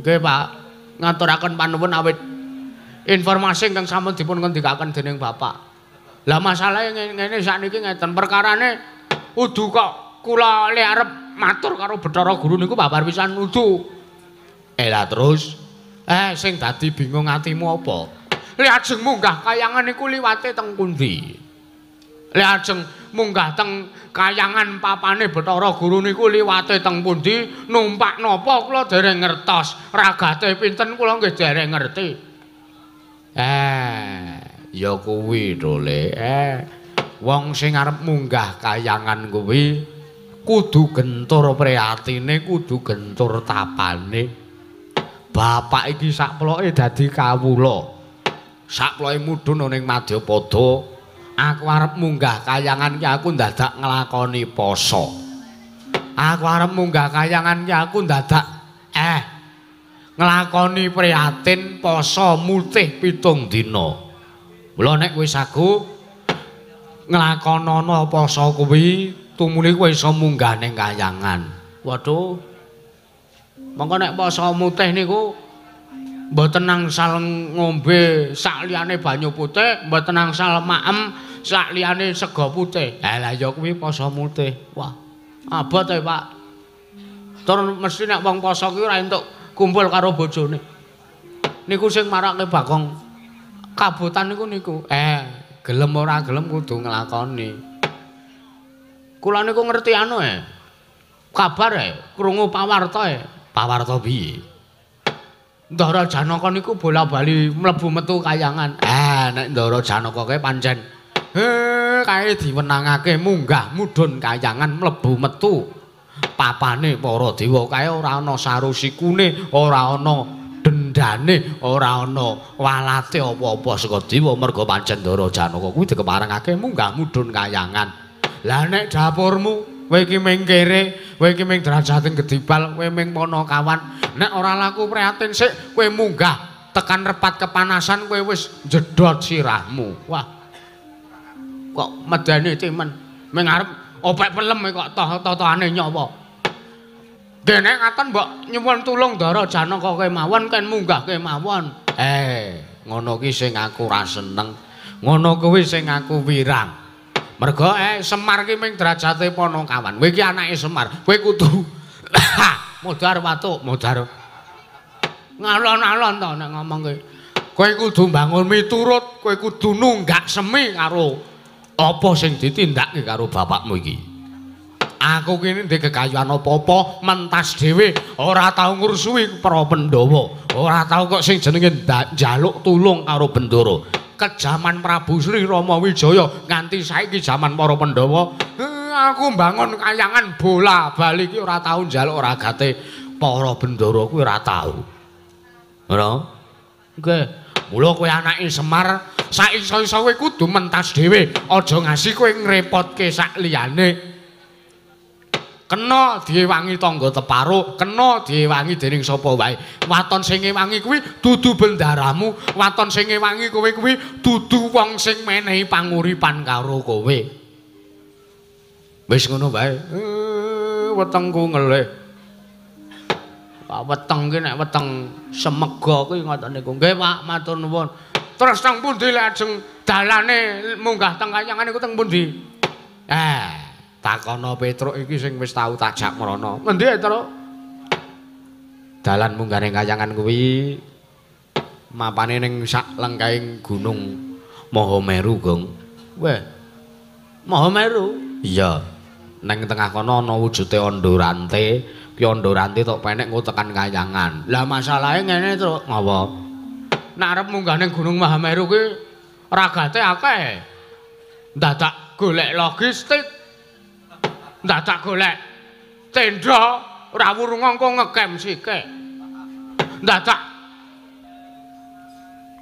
Nggih, Pak. Ngaturaken panuwun awit informasi ingkang sampun dipun ngendikaken dening Bapak. Lah masalahe ngene sakniki ngeten, perkarane udu kok kula le arep matur karo Bathara Guru niku babar pisan udu. Lah terus sing dadi bingung atimu apa? Lek ajeng munggah kayangan niku liwate teng pundi? Lek ajeng munggah teng kayangan papane Bathara Guru niku liwate teng pundi? Numpak napa kula dereng ngertos. Ragate pinten kula nggih dereng ngerti. Ya kuwi to Le. Wong sing arep munggah kayangan kuwi kudu gentur priatine, kudu gentur tapane. Bapak iki sakploke dadi kawula. Sakploke mudhun ning Madyapada. Aku arep munggah kayangan ki aku ndadak nglakoni poso. Aku arep munggah kayangan ki aku ndadak nglakoni prihatin poso mutih 7 dina. Mula nek kowe sagu nglakonana poso kuwi, tumuli kowe iso munggah ning kayangan. Waduh. Monggo nek poso mutih niku mboten nangsal ngombe sak liyane banyu putih, mboten nangsal maem sak liyane sega putih. Lah ya kuwi poso mutih. Wah, abot e, Pak. Tur mesti nek wong poso kuwi ora entuk kumpul karo bojone. Niku sing marake Bagong kabutan niku. Gelem ora gelem kudu nglakoni. Kula niku ngerti anu kabar krungu pawarta Pawarta piye? Ndara Janaka niku bola-bali mlebu metu kayangan. Nek Ndara Janaka kae pancen kae diwenangake munggah mudhun kayangan mlebu metu papane para dewa kae ora ana sarusikune, ora ana dendane, ora ana walate apa-apa saka dewa merga pancen Ndara Janaka kuwi dikeparengake munggah mudhun kayangan. Lah nek dapurmu kowe iki ming kere, kowe iki ming derajating gedibal, kowe ming Panakawan. Nek ora laku prihatin sik, kowe munggah tekan repat kepanasan kowe wis jedot sirahmu. Wah. Kok medeni timen. Ming arep opek pelem kok toh-tohane nyawa. Dene ngaten mbok nyuwun tulung Ndara Janaka kemawon ken munggah kemawon. Ngono ki sing aku ra seneng. Ngono kuwi sing aku wirang. Mergo Semar ki ming derajate Panakawan. Kowe ki anake Semar. Kowe kudu modar watuk, modar. Ngalon-alon to nek ngomong kowe. Kowe kudu mbangun miturut, kowe kudu nunggak semi karo apa sing ditindakke karo bapakmu iki. Aku kene ndek kekayuhan apa-apa mentas dhewe, ora tau ngrusuhi para Pandhawa, ora tau kok sing jenenge njaluk tulung karo Bendara. Kejaman Prabu Sri Rama Wijaya nganti saiki jaman para Pandhawa, aku mbangun kayangan bola-bali iki ora tau njaluk ragate para Bendara kuwi ora tau. Ngono? Nggih. Mula kowe anake Semar, sak iso-iso kowe kudu mentas dhewe, aja ngasih kowe ngrepotke sak liyane. Kena diewangi tangga teparo, kena diewangi dening sapa wae. Waton sing ngewangi kuwi dudu bendaramu, waton sing ngewangi kowe kuwi dudu wong sing menehi panguripan karo kowe. Wis ngono wae. Wetengku ngelih. Pak weteng ki nek weteng semega kuwi ngoten niku. Nggih Pak, matur nuwun. Terus teng pundi lajeng dalane munggah teng kayangan niku teng pundi? Takono Petruk iki sing wis tau tajak mrana. Ngendi Petruk? Dalan munggahane kayangan kuwi mapane ning sak lengkaing gunung Mahameru, Gong. Weh. Mahameru? Iya. Neng tengah kono ana wujude Andorante, ki Andorante tok penek engko tekan kayangan. Lah masalahe ngene, Truk. Ngapa? Nek arep munggah ning Gunung Mahameru kuwi ragate akeh. Dadak golek logistik. Dadak golek tenda rawuh ngongko ngecamp sike. Dadak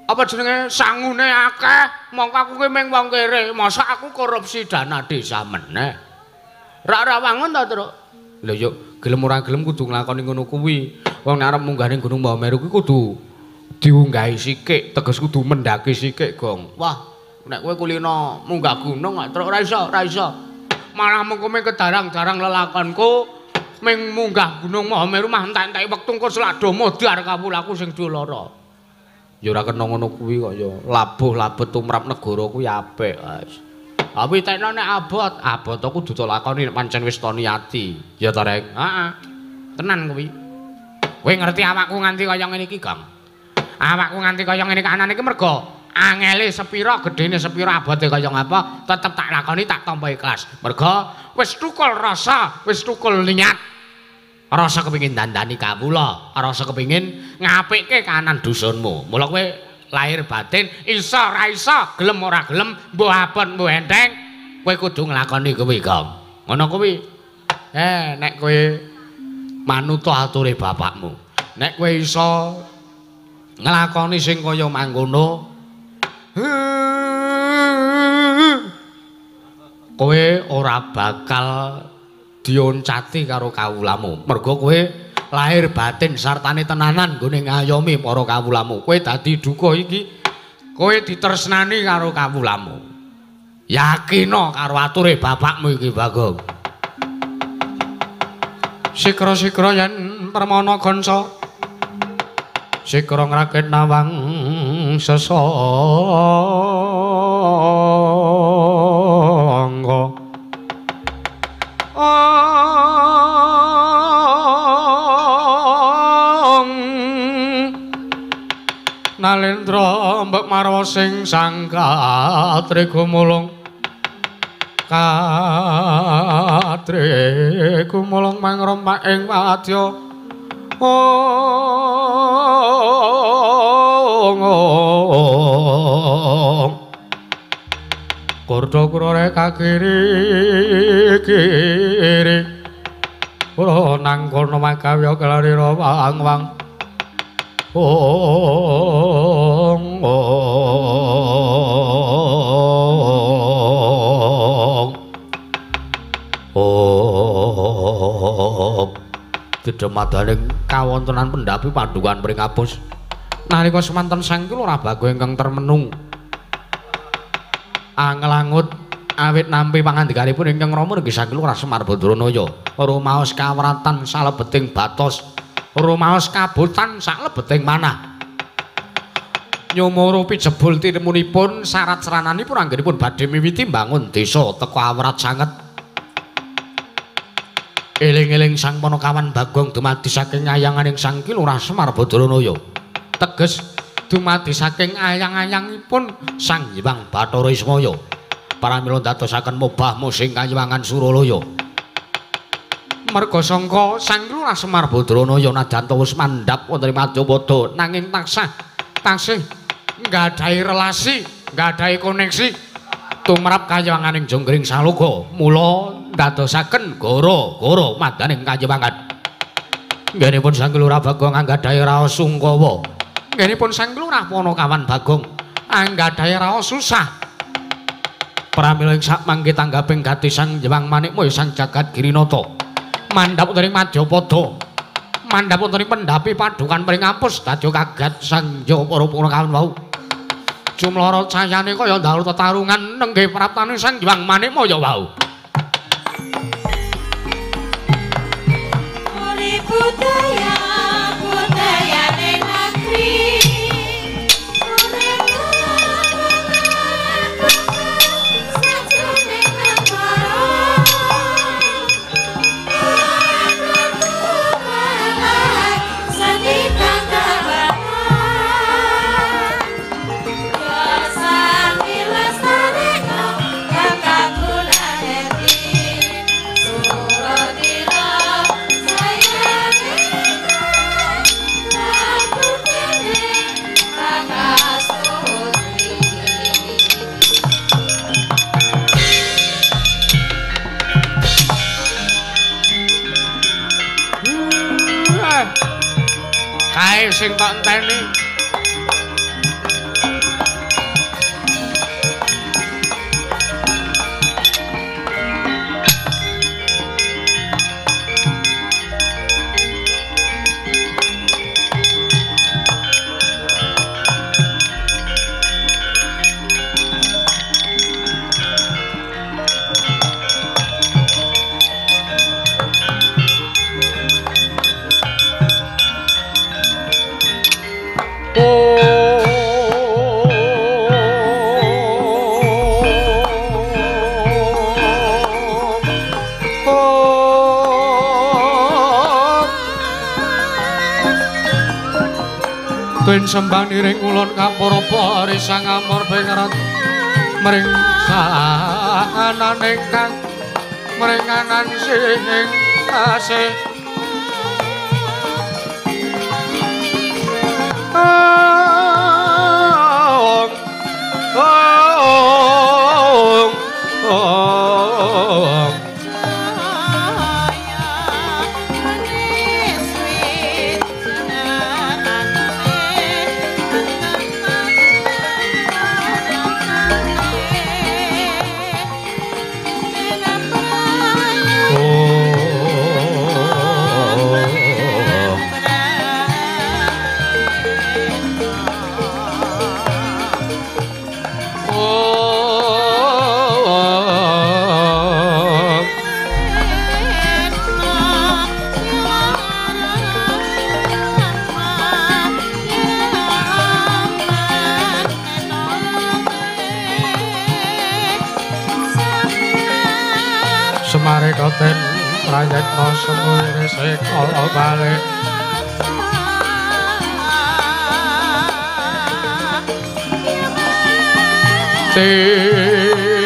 apa jenenge sangune akeh, mongko aku ki ming wong kere, masa aku korupsi dana desa meneh. Ra wangun ta, Truk? Lha yo gelem ora gelem kudu nglakoni ngono kuwi. Wong nek arep munggah ning Gunung Mahameru kuwi kudu diunggahi sikik, teges kudu mendaki sikik, Gong. Wah, nek kowe kulino munggah gunung, Truk, ora iso. Malah mengko ming kedarang-darang lelakonku ming munggah Gunung Mahameru mah entek-enteki wektu engko selado modar kawulaku sing dolara. Ya ora kena ngono kuwi kok ya. Labuh-labet tumrap negara kuwi apik, wis. Tapi tekno nek abot aku kudu lakoni nek pancen wis to niati. Ya ta, Rek? Heeh. Tenan kuwi. Kowe ngerti awakku nganti kaya ngene iki, Gang? Awakku nganti kaya ngene kanan iki mergo angele sepira, gedene sepira, abote kaya ngapa, tetep tak lakoni, tak tampa ikhlas. Merga wis tukul rasa, wis tukul niat. Rasa kepengin dandani kawula, rasa kepengin ngapikke kanan dusunmu. Mula kowe lahir batin iso ra iso, gelem ora gelem, mbuh abot mbuh enteng, kowe kudu nglakoni kuwi, Gong. Ngono kuwi. Nek kowe manut ature bapakmu, nek kowe iso nglakoni sing kaya mangkono, kowe ora bakal dioncati karo kawulamu. Mergo kowe lahir batin sartane tenanan nggone ngayomi para kawulamu. Kowe dadi duka iki, kowe ditresnani karo kawulamu. Yakina karo ature bapakmu iki, Bagong. Sikra-sikra yen permana gansa Sikra ngrakit nawang sesangga Nalendra mbek marwa sing sangkatri gumulung katri gumulung mangrompak ing wadya Kurda kurore kakiri kiri Ora nang kono magawya kelarira wang-wang Dedemadaning kawontenan pendhapi pandhukan pring abus nalika semanten sangkil ora bago ingkang termenung angelangut awit nampi pangandikanipun ingkang Rama nggih sangkil ora Semar Badranaya rumaos kawratan salebeting batos rumaos kabutan saklebeting manah nyumurupi jebul tinemunipun syarat serananipun anggenipun badhe miwiti mbangun desa teka awrat sanget eling-eling sang Panakawan Bagong dumadi saking ayanganing Sang Kilurah Semar Badranaya teges dumadi saking ayang-ayangipun Sang Hyang Bathara Ismaya pramila dadosaken mobah musing kayiwangan Suralaya merga sangka Sang Kilurah Semar Badranaya nadyan wis mandhap wonten ing Madyapada nanging tasih nggadahi relasi nggadahi koneksi tumrap kayiwanganing Jonggring Saloka mula dadosaken gara-gara madaning kayiwangan nggenipun Sang Kilurah Bagong anggadhahi raos sungkawa nggenipun Sang Kilurah Panakawan Bagong anggadhahi raos susah pramila ing sakmangke tanggaping gati Sang Hyang Manikmaya Sang Jagat Girinata mandhap wonten ing Madyapada mandhap wonten ing pendhapi padukan pring apus dadya kagat Sang para Panakawan wau jumlara cayane kaya ndalur tetarungan nenggih praptane Sang Hyang Manikmaya wau budaya ning negeri kae sing tak enteni Tuen sembah niring ulun kapurapa risang amor pengerat mring sahanan ingkang mringanan sing asih marekaten prayekna semune sekala balik titiarni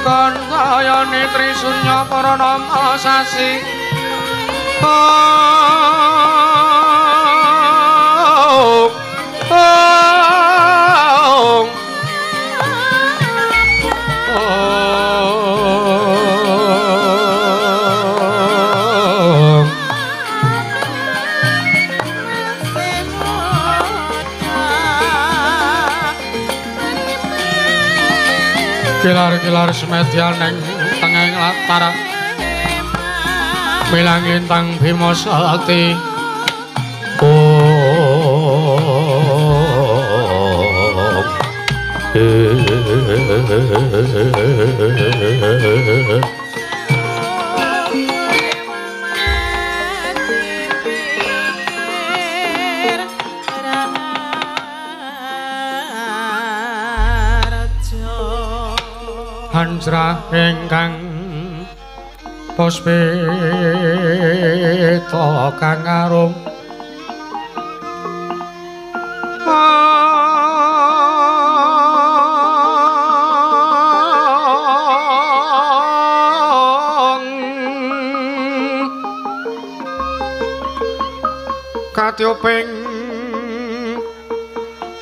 kantayani trisunya pranama sasi kilar-kilar semedya neng tengeng latar milangin tang Bima Sakti Hansra ingkang puspita kang arum katyuping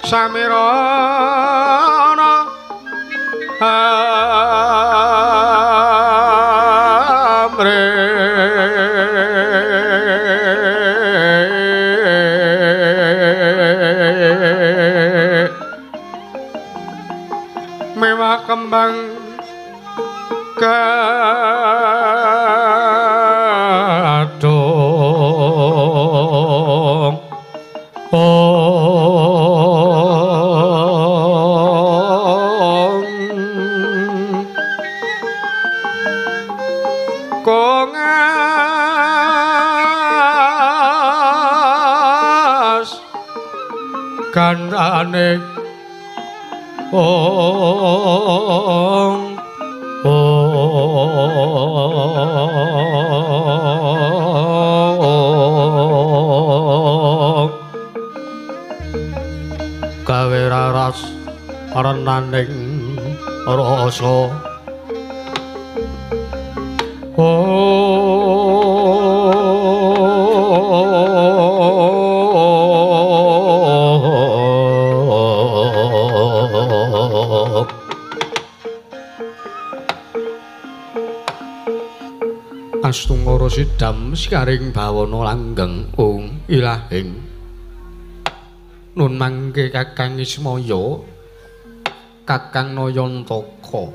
samirana amre mewah kembang kadong kongas kandhane gawe raras renaning rasa Astungara sidam sikaring bawana langgeng ilahing nun mangke Kakang Ismaya Kakang Nayantaka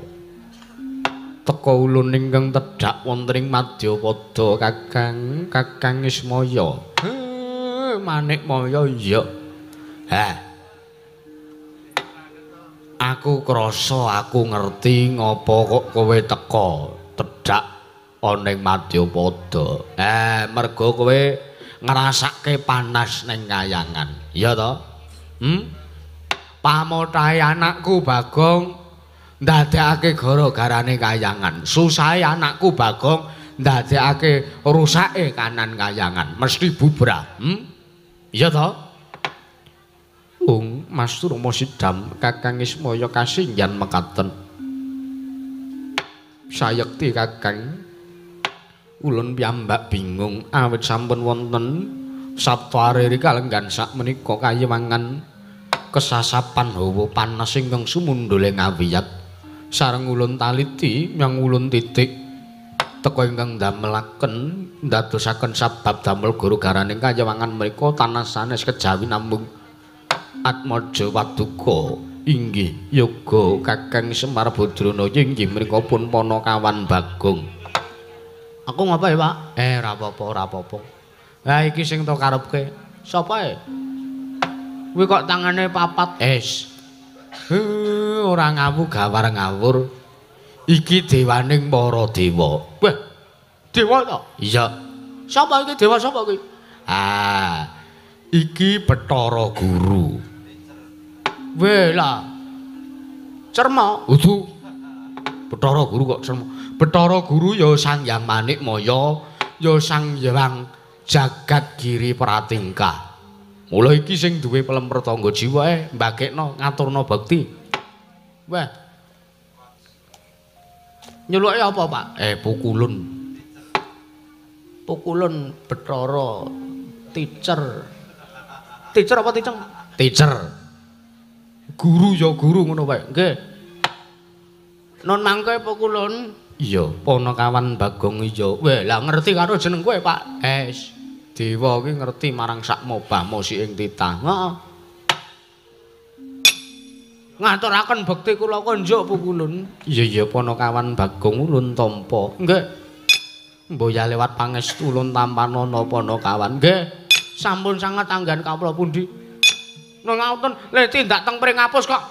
teka ulun ingkang tedhak wonten ing Madyapada Kakang Ismaya Manikmaya iya aku krasa aku ngerti ngapa kok kowe teka tedhak ana ing Madyapada mergo kowe ngrasake panas ning kayangan iya to pamothahe anakku Bagong ndadekake gara-garane kayangan susahe anakku Bagong ndadekake rusake kanan kayangan mesti bubrah iya to Mas Durma Sidam Kakang Ismaya kasinggihan mekaten sayekti Kakang ulun piyambak bingung awit sampun wonten sabta ariri kalenggan sak menika kayewangan kesasapan hawa panas ingkang sumundhule ngawiyat sareng ulun taliti nyang ulun titik teka ingkang ndamelaken ndadosaken sabab damel gara-garaning kayewangan menika tanah sanes kejawi namung Atmaja Paduka inggih yoga Kakang Semar Badrana inggih menika pun Panakawan Bagong. Aku ngapa ya, Pak? Ora apa-apa. Lah iki sing to karepke. Sapa e? Kuwi kok tangane papat es. Ora ngawu gawar ngawur. Iki dewaning para dewa. Wah, dewa to? Iya. Sapa iki dewa sapa iki? Iki Bathara Guru. Weh lah. Cerma, udu. Bathara Guru kok Bathara Guru ya Sang Hyang Manikmaya, ya Sang Hyang Jagat Giri Pratingkah. Mula iki sing duwe pelemper tangga jiwa mbagekno ngaturna bekti. Wah. Nyuluke apa, Pak? Pukulun. Pukulun Bathara Teacher. Teacher apa ticeng? Teacher. Guru ya guru ngono wae. Nggih. Non mangke pukulun. Iya, Panakawan Bagong iya. Weh, lah ngerti karo jeneng kowe, Pak. Dewa ki ngerti marang sak mobah si ing titah. Heeh. Ngaturaken bekti kula konjuk pukulun. Iya Panakawan Bagong ulun tampa. Nggih. Mboya lewat pangestu ulun tampanana Panakawan. Nggih. Sampun sanget anggan kawula pundi. Nang ngaten, lha tindak teng pring ngapus kok.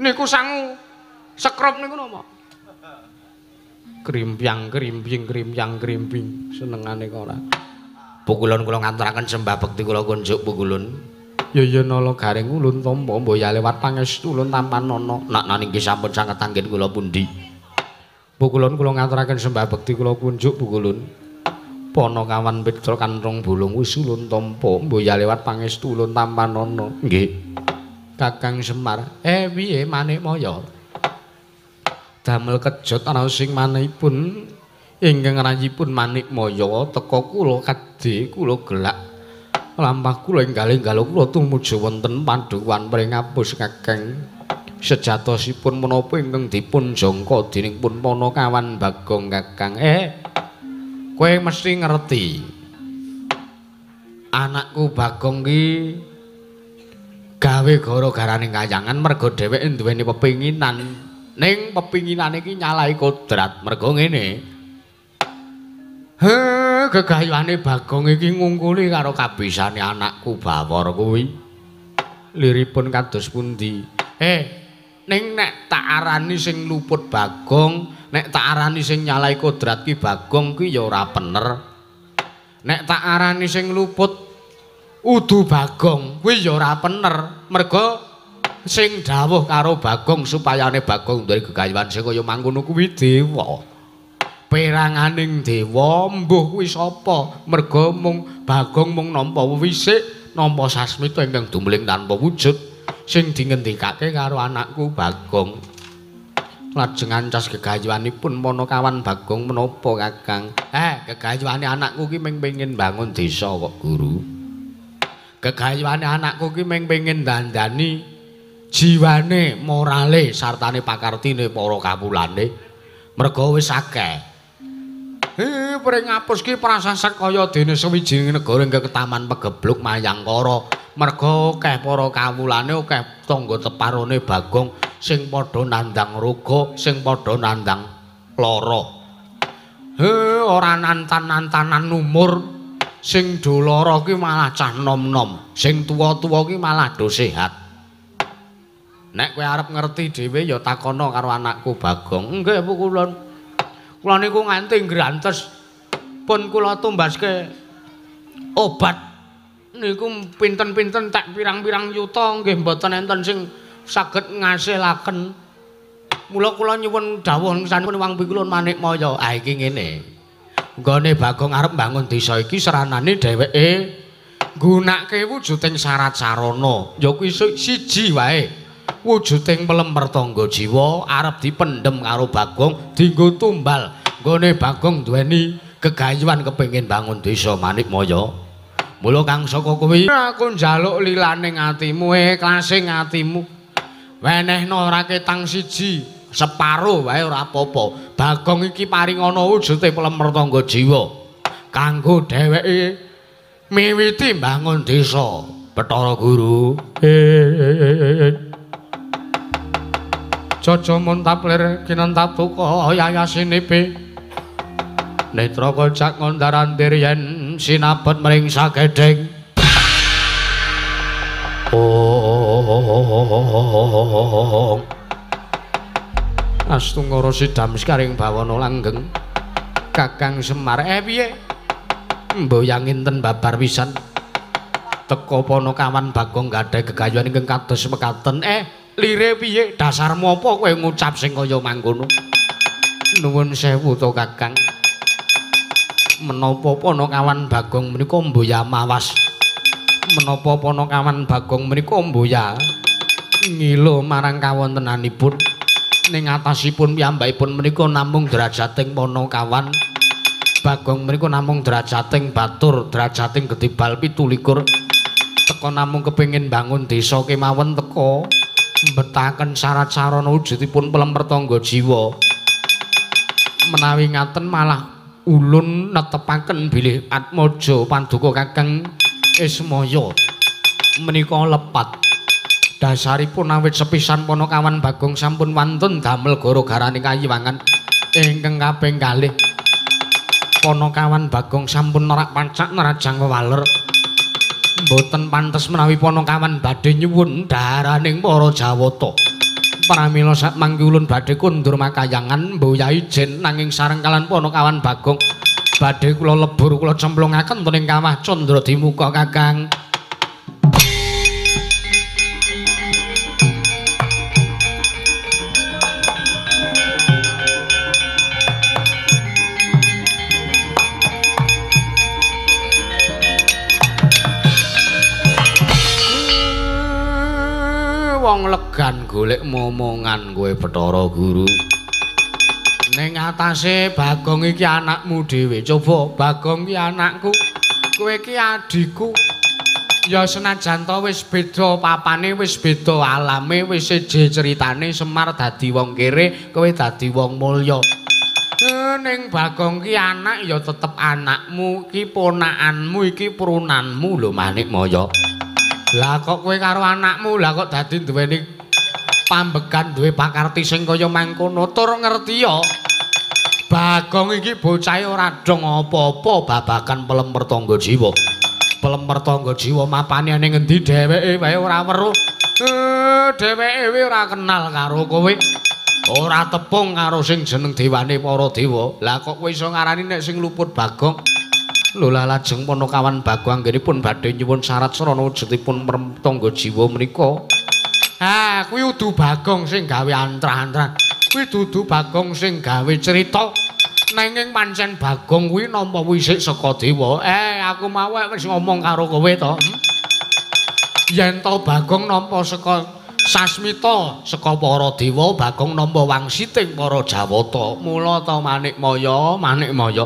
Niku sangu sekrup niku napa? Krimpyang senengane kok ora. Pukulun kula ngaturaken sembah bekti kula konjuk pukulun. Ya nala garing ulun tampa mboya lewat pangestu ulun tampanana. Nak niki sampun sanget anggen kula pundi. Pukulun kula ngaturaken sembah bekti kula konjuk pukulun. Panakawan Petra Kanthong Bolong wis ulun tampa mboya lewat pangestu ulun tampanana. Nggih. Kakang Semar, piye Manikmaya? Damel kejot ana sing manihipun ingkang rayipun Manikmaya teka kula kadhe kula gelak lampah kula enggal-enggal kula tumuju wonten padukan pring ngapus Kakang. Sejatosipun menapa ingkang dipun jangka dening pun Panakawan Bagong Kakang. Kowe mesti ngerti. Anakku Bagong ki gawe gara-garaning kayangan merga dheweke duweni pepinginan. Ning pepinginane iki nyalahi kodrat. Merga ngene. Gegayuhane Bagong iki ngungkuli karo kabisane anakku Bawor kuwi. Liripun kados pundi? Ning nek tak arani sing luput Bagong, nek tak arani sing nyalahi kodrat ki Bagong ki ya ora bener. Nek tak arani sing luput udu Bagong kuwi ya ora bener. Merga sing dawuh karo Bagong supayane Bagong duwe gegayuhan sing kaya mangkono kuwi dewa. Peranganing dewa mbuh kuwi sapa? Merga mung Bagong mung nampa wisik, nampa sasmita ingkang dumeling tanpa wujud. Sing dingendikake karo anakku Bagong. Lajeng ancas gegayuhanipun Panakawan Bagong menapa Kakang? Gegayuhane anakku ki mung pengin bangun desa kok, Guru. Gegayuhane anakku ki mung pengin dandani jiwane, morale sartane pakartine para kawulane. Merga wis akeh. Pring ngapus ki prasasat kaya dene sawijining negara ing ketaman Pegebluk Mayangkara. Merga akeh para kawulane, akeh tangga teparone Bagong sing padha nandang roga, sing padha nandang lara. Ora nantan-nantanan umur, sing do lara ki malah cah nom-nom, sing tuwa-tuwa ki malah do sehat. Nek kowe arep ngerti dhewe ya takono karo anakku Bagong. Nggih, Bu kulon. Kula niku nganti ngrantes pun kula tumbaske obat niku pinten-pinten tak pirang-pirang yuta nggih mboten enten sing saged ngasilaken. Mula kula nyuwun dawuh sampun Wang Pikulun Manikmaya. Iki ngene. Nggone Bagong arep bangun desa iki seranane dheweke nggunakake wujuding syarat sarana. Ya kuwi siji wae. Wujuding pelemper tangga jiwa arep dipendhem karo Bagong dienggo tumbal. Nggone Bagong duweni gegayuhan kepengin bangun desa Manikmaya. Mula kang saka kuwi aku njaluk lilaning atimu, iklasing atimu. Wenehna ora ketang siji, separo wae ora apa-apa. Bagong iki paring ana wujude pelemper tangga jiwa kanggo dheweke miwiti bangun desa. Bathara Guru. Jaja muntaplir kinentatuka yayasinepe. Netra kocak ngondarantir yen sinabet mring sagedheng. Astungara sidam skaring bawana langgeng. Kakang Semar, piye? Mboyang inten babar pisan. Teka Panakawan Bagong gadhah gegayuhan ingkang kados mekaten. Lire piye? Dasarmu apa kowe ngucap sing kaya mangkono? Nuwun sewu to Kakang. Menapa Panakawan Bagong menika mboya mawas. Menapa Panakawan Bagong menika mboya ngilo marang kawontenanipun ning atasipun piyambakipun menika namung derajating Panakawan Bagong menika namung derajating batur, derajating Gedibal 17. Teka namung kepengin bangun desa kemawon teka mbetahaken syarat sarana wujudipun pelemper tangga jiwa. Menawi ngaten malah ulun netepaken bilih Atmaja Paduka Kakang Ismaya menika lepat. Dasaripun awit sepisan Panakawan Bagong sampun wonten damel gara-garane kayiwangan ingkang kaping kalih. Panakawan Bagong sampun nerak pancak nerajang wewaler. Mboten pantes menawi Panakawan badhe nyuwun dharaning para Jawata. Pramila samangke ulun badhe kundur makayangan mboya ijen nanging sareng kalan Panakawan Bagong badhe kula lebur kula cemplungaken tening kawah Candradimuka Kakang. Wong legan golek momongan kowe Bathara Guru. Ning atase Bagong iki anakmu dhewe. Coba Bagong iki anakku, kowe iki adikku. Ya senajan to wis beda papane, wis beda alame, wis seje critane Semar dadi wong kere, kowe dadi wong mulya. Ning Bagong iki anak ya tetep anakmu, iki ponakanmu, iki prunanmu lho Manik Maya. Lah kok kowe karo anakmu lah kok dadi duweni pambegan duwe pakarti sing kaya mangkono tur ngerti ya. Bagong iki bocahe ora dong apa-apa babagan pelemper tangga jiwa. Pelemper tangga jiwa mapane ning endi dheweke wae ora weruh. Dheweke ora kenal karo kowe. Ora tepung karo sing jeneng dewane para dewa. Lah kok kowe iso ngarani nek sing luput Bagong? Lula lajeng Panakawan Bagong anggenipun badhe nyuwun syarat sarana wujudipun tangga jiwa menika. Ha, kuwi udu Bagong sing gawe antrah-antrah. Kuwi dudu Bagong sing gawe cerita. Nanging pancen Bagong kuwi nampa wisik saka dewa. Aku mau wis ngomong karo kowe to. Yen to Bagong nampa saka sasmita saka para dewa, Bagong nampa wangsiting para Jawata. Mula to Manik Maya.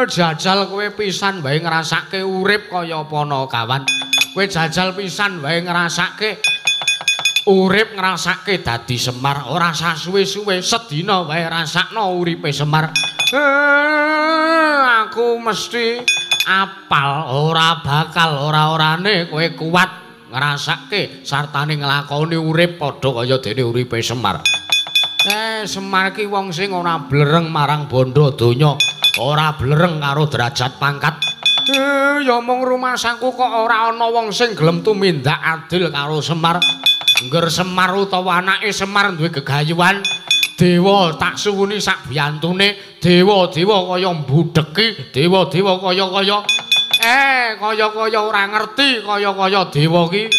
Jajal kowe pisan wae ngrasake urip kaya Panakawan. Kowe jajal pisan wae ngrasake urip ngrasake dadi Semar. Ora sasuwe-suwe sedina wae rasakno uripe Semar. Aku mesti apal ora bakal ora-orane kowe kuat ngrasake sartane nglakoni urip padha kaya dene uripe Semar. Semar ki wong sing ora blereng marang bondo donya. Ora blereng karo derajat pangkat. Ya mung rumasaku kok ora ana wong sing gelem tumindak adil karo Semar. Ngger Semar utawa anake Semar duwe gegayuhan. Dewa tak suwuni sak biyantune, dewa-dewa kaya mbudheki, dewa-dewa kaya-kaya kaya-kaya ora ngerti, kaya-kaya dewa ki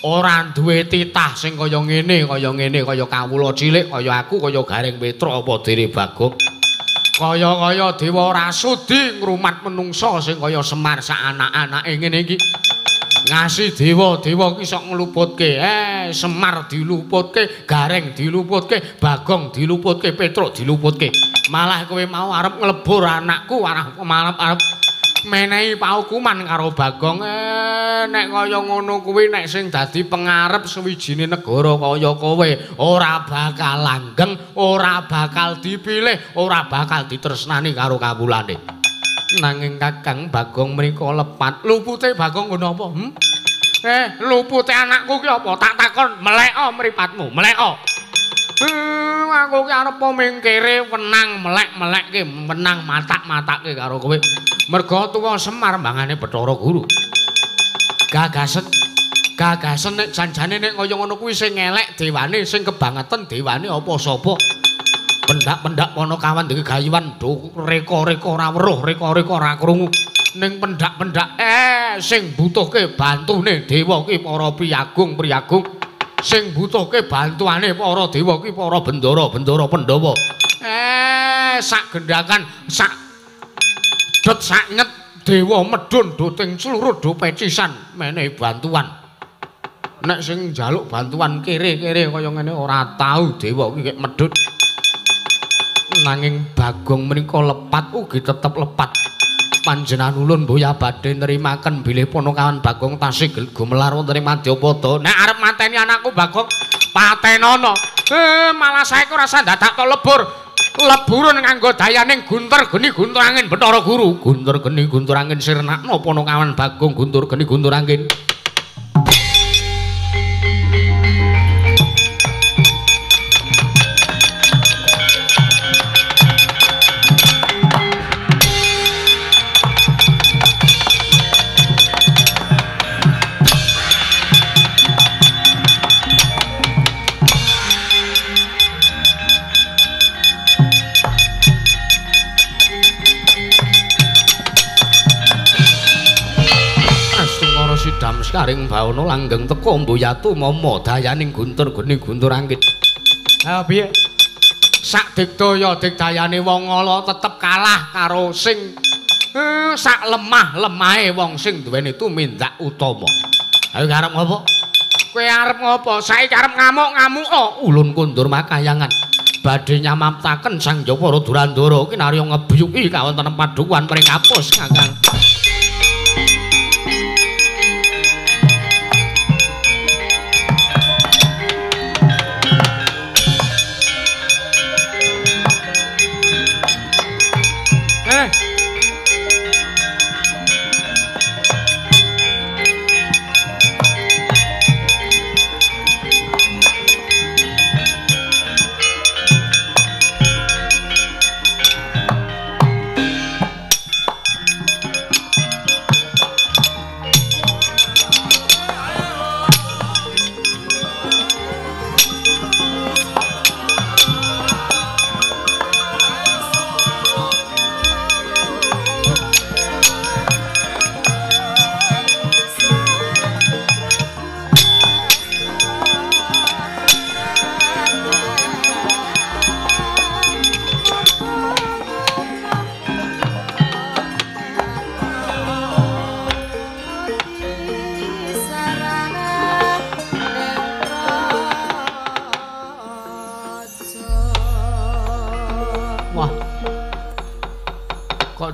ora duwe titah sing kaya ngene, kaya kawula cilik, kaya aku, kaya Garing Petra apa dene Bagong. Kaya-kaya dewa ora sudi ngrumat menungsa sing kaya Semar sak anak-anake ngene iki. Ngasih dewa-dewa ki sok ngluputke. Semar diluputke, Garing diluputke, Bagong diluputke, Petra diluputke. Malah kowe mau arep nglebur anakku, malah arep menehi paukuman karo Bagong. Nek kaya ngono kuwi nek sing dadi pengarep suwijine negara kaya kowe ora bakal langgeng, ora bakal dipilih, ora bakal ditresnani karo kawulane. Nanging Kakang Bagong menika lepat. Lupute Bagong ngono apa? Lupute anakku ki apa? Tak takon, meleka mripatmu, meleka. Aku ki arep mingkire wenang melek-melekke, wenang matak-matake karo kowe. Merga tuwa Semar mbangane Bathara Guru. Gagasen nek janjane nek kaya ngono kuwi sing elek dewane, sing kebangetan dewane apa sapa? Pendak-pendak Panakawan iki gayuhan reka-reka ora weruh, reka-reka ora krungu. Ning pendak-pendak sing butuhke bantune dewa ki para priyagung-priyagung. sing butuhke bantuane para dewa ki para bendara Pandhawa. Sak gendhakan sak dot sak nyet dewa medhun doting seluruh do pecisan menehi bantuan. Nek sing njaluk bantuan kere-kere kaya ngene ora tau dewa iki medhun. Nanging Bagong menika lepat ugi tetep lepat. Panjenengan ulun boya badhe nerimaken bilih Ponokawan Bagong tasih gumelar wonten ing Madyapada. Nek arep mateni anakku Bagong patenono. Malah saiki ora dadak to lebur. Leburun nganggo dayaning guntur geni guntur angin Bathara Guru. Guntur geni guntur angin sirnakna Ponokawan Bagong guntur geni guntur angin. Sidam sekaring bawana langgeng teka mboyatu mama dayaning guntur geni guntur angin. Ha piye? Sak digdayane wong ala tetep kalah karo sing sak lemah-lemahe wong sing duweni tumindak utama. Ayo arep ngopo? Kowe arep ngopo? Saiki arep ngamuk-ngamuk ulun kundur makayangan. Badhe nyamaptaken Sang Jawara Durandara kinarya ngebyuki kawonten padukuhan pring kapus Kakang.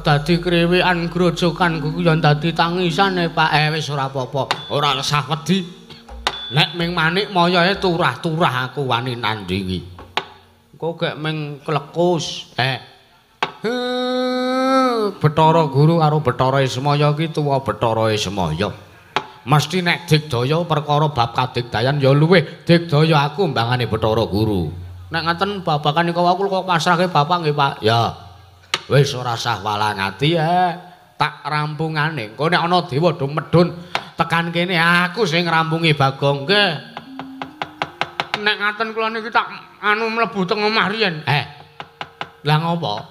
Dadi kriwikan grojokan kuwi ya dadi tangisane Pak. Wis ora apa-apa, ora resah wedi. Nek ming manik mayae turah-turah aku wani nandingi. Engko gek ming klekus. Bathara Guru karo Bathara Ismaya ki tuwa Bathara Ismaya. Mesti nek digdaya perkara bab kadigdayan ya luwih digdaya aku mbangane Bathara Guru. Nek ngaten babakan niku aku kok pasrahke Bapak nggih Pak. Ya. Wis ora sah walang ati tak rampungane. Engko nek ana dewa do medhun tekan kene aku sing ngrampungi Bagong nggih. Nek ngaten kula niki tak mlebu teng omah riyen. Lah ngopo?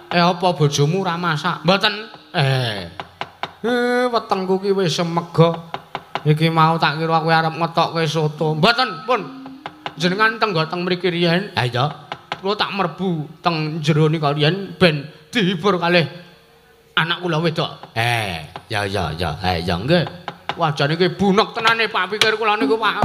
Apa bojomu ora masak? Mboten. Wetengku ki wis semega. Iki mau tak kira kowe arep ngetokke soto. Mboten, pun. Jenengan tenggo teng mriki riyen. Ha iya. Kula tak merbu teng jero nika riyen ben dihibur kalih anak kula wedok. Ya nggih. Wajane iki bunek tenane Pak pikir kula niku Pak.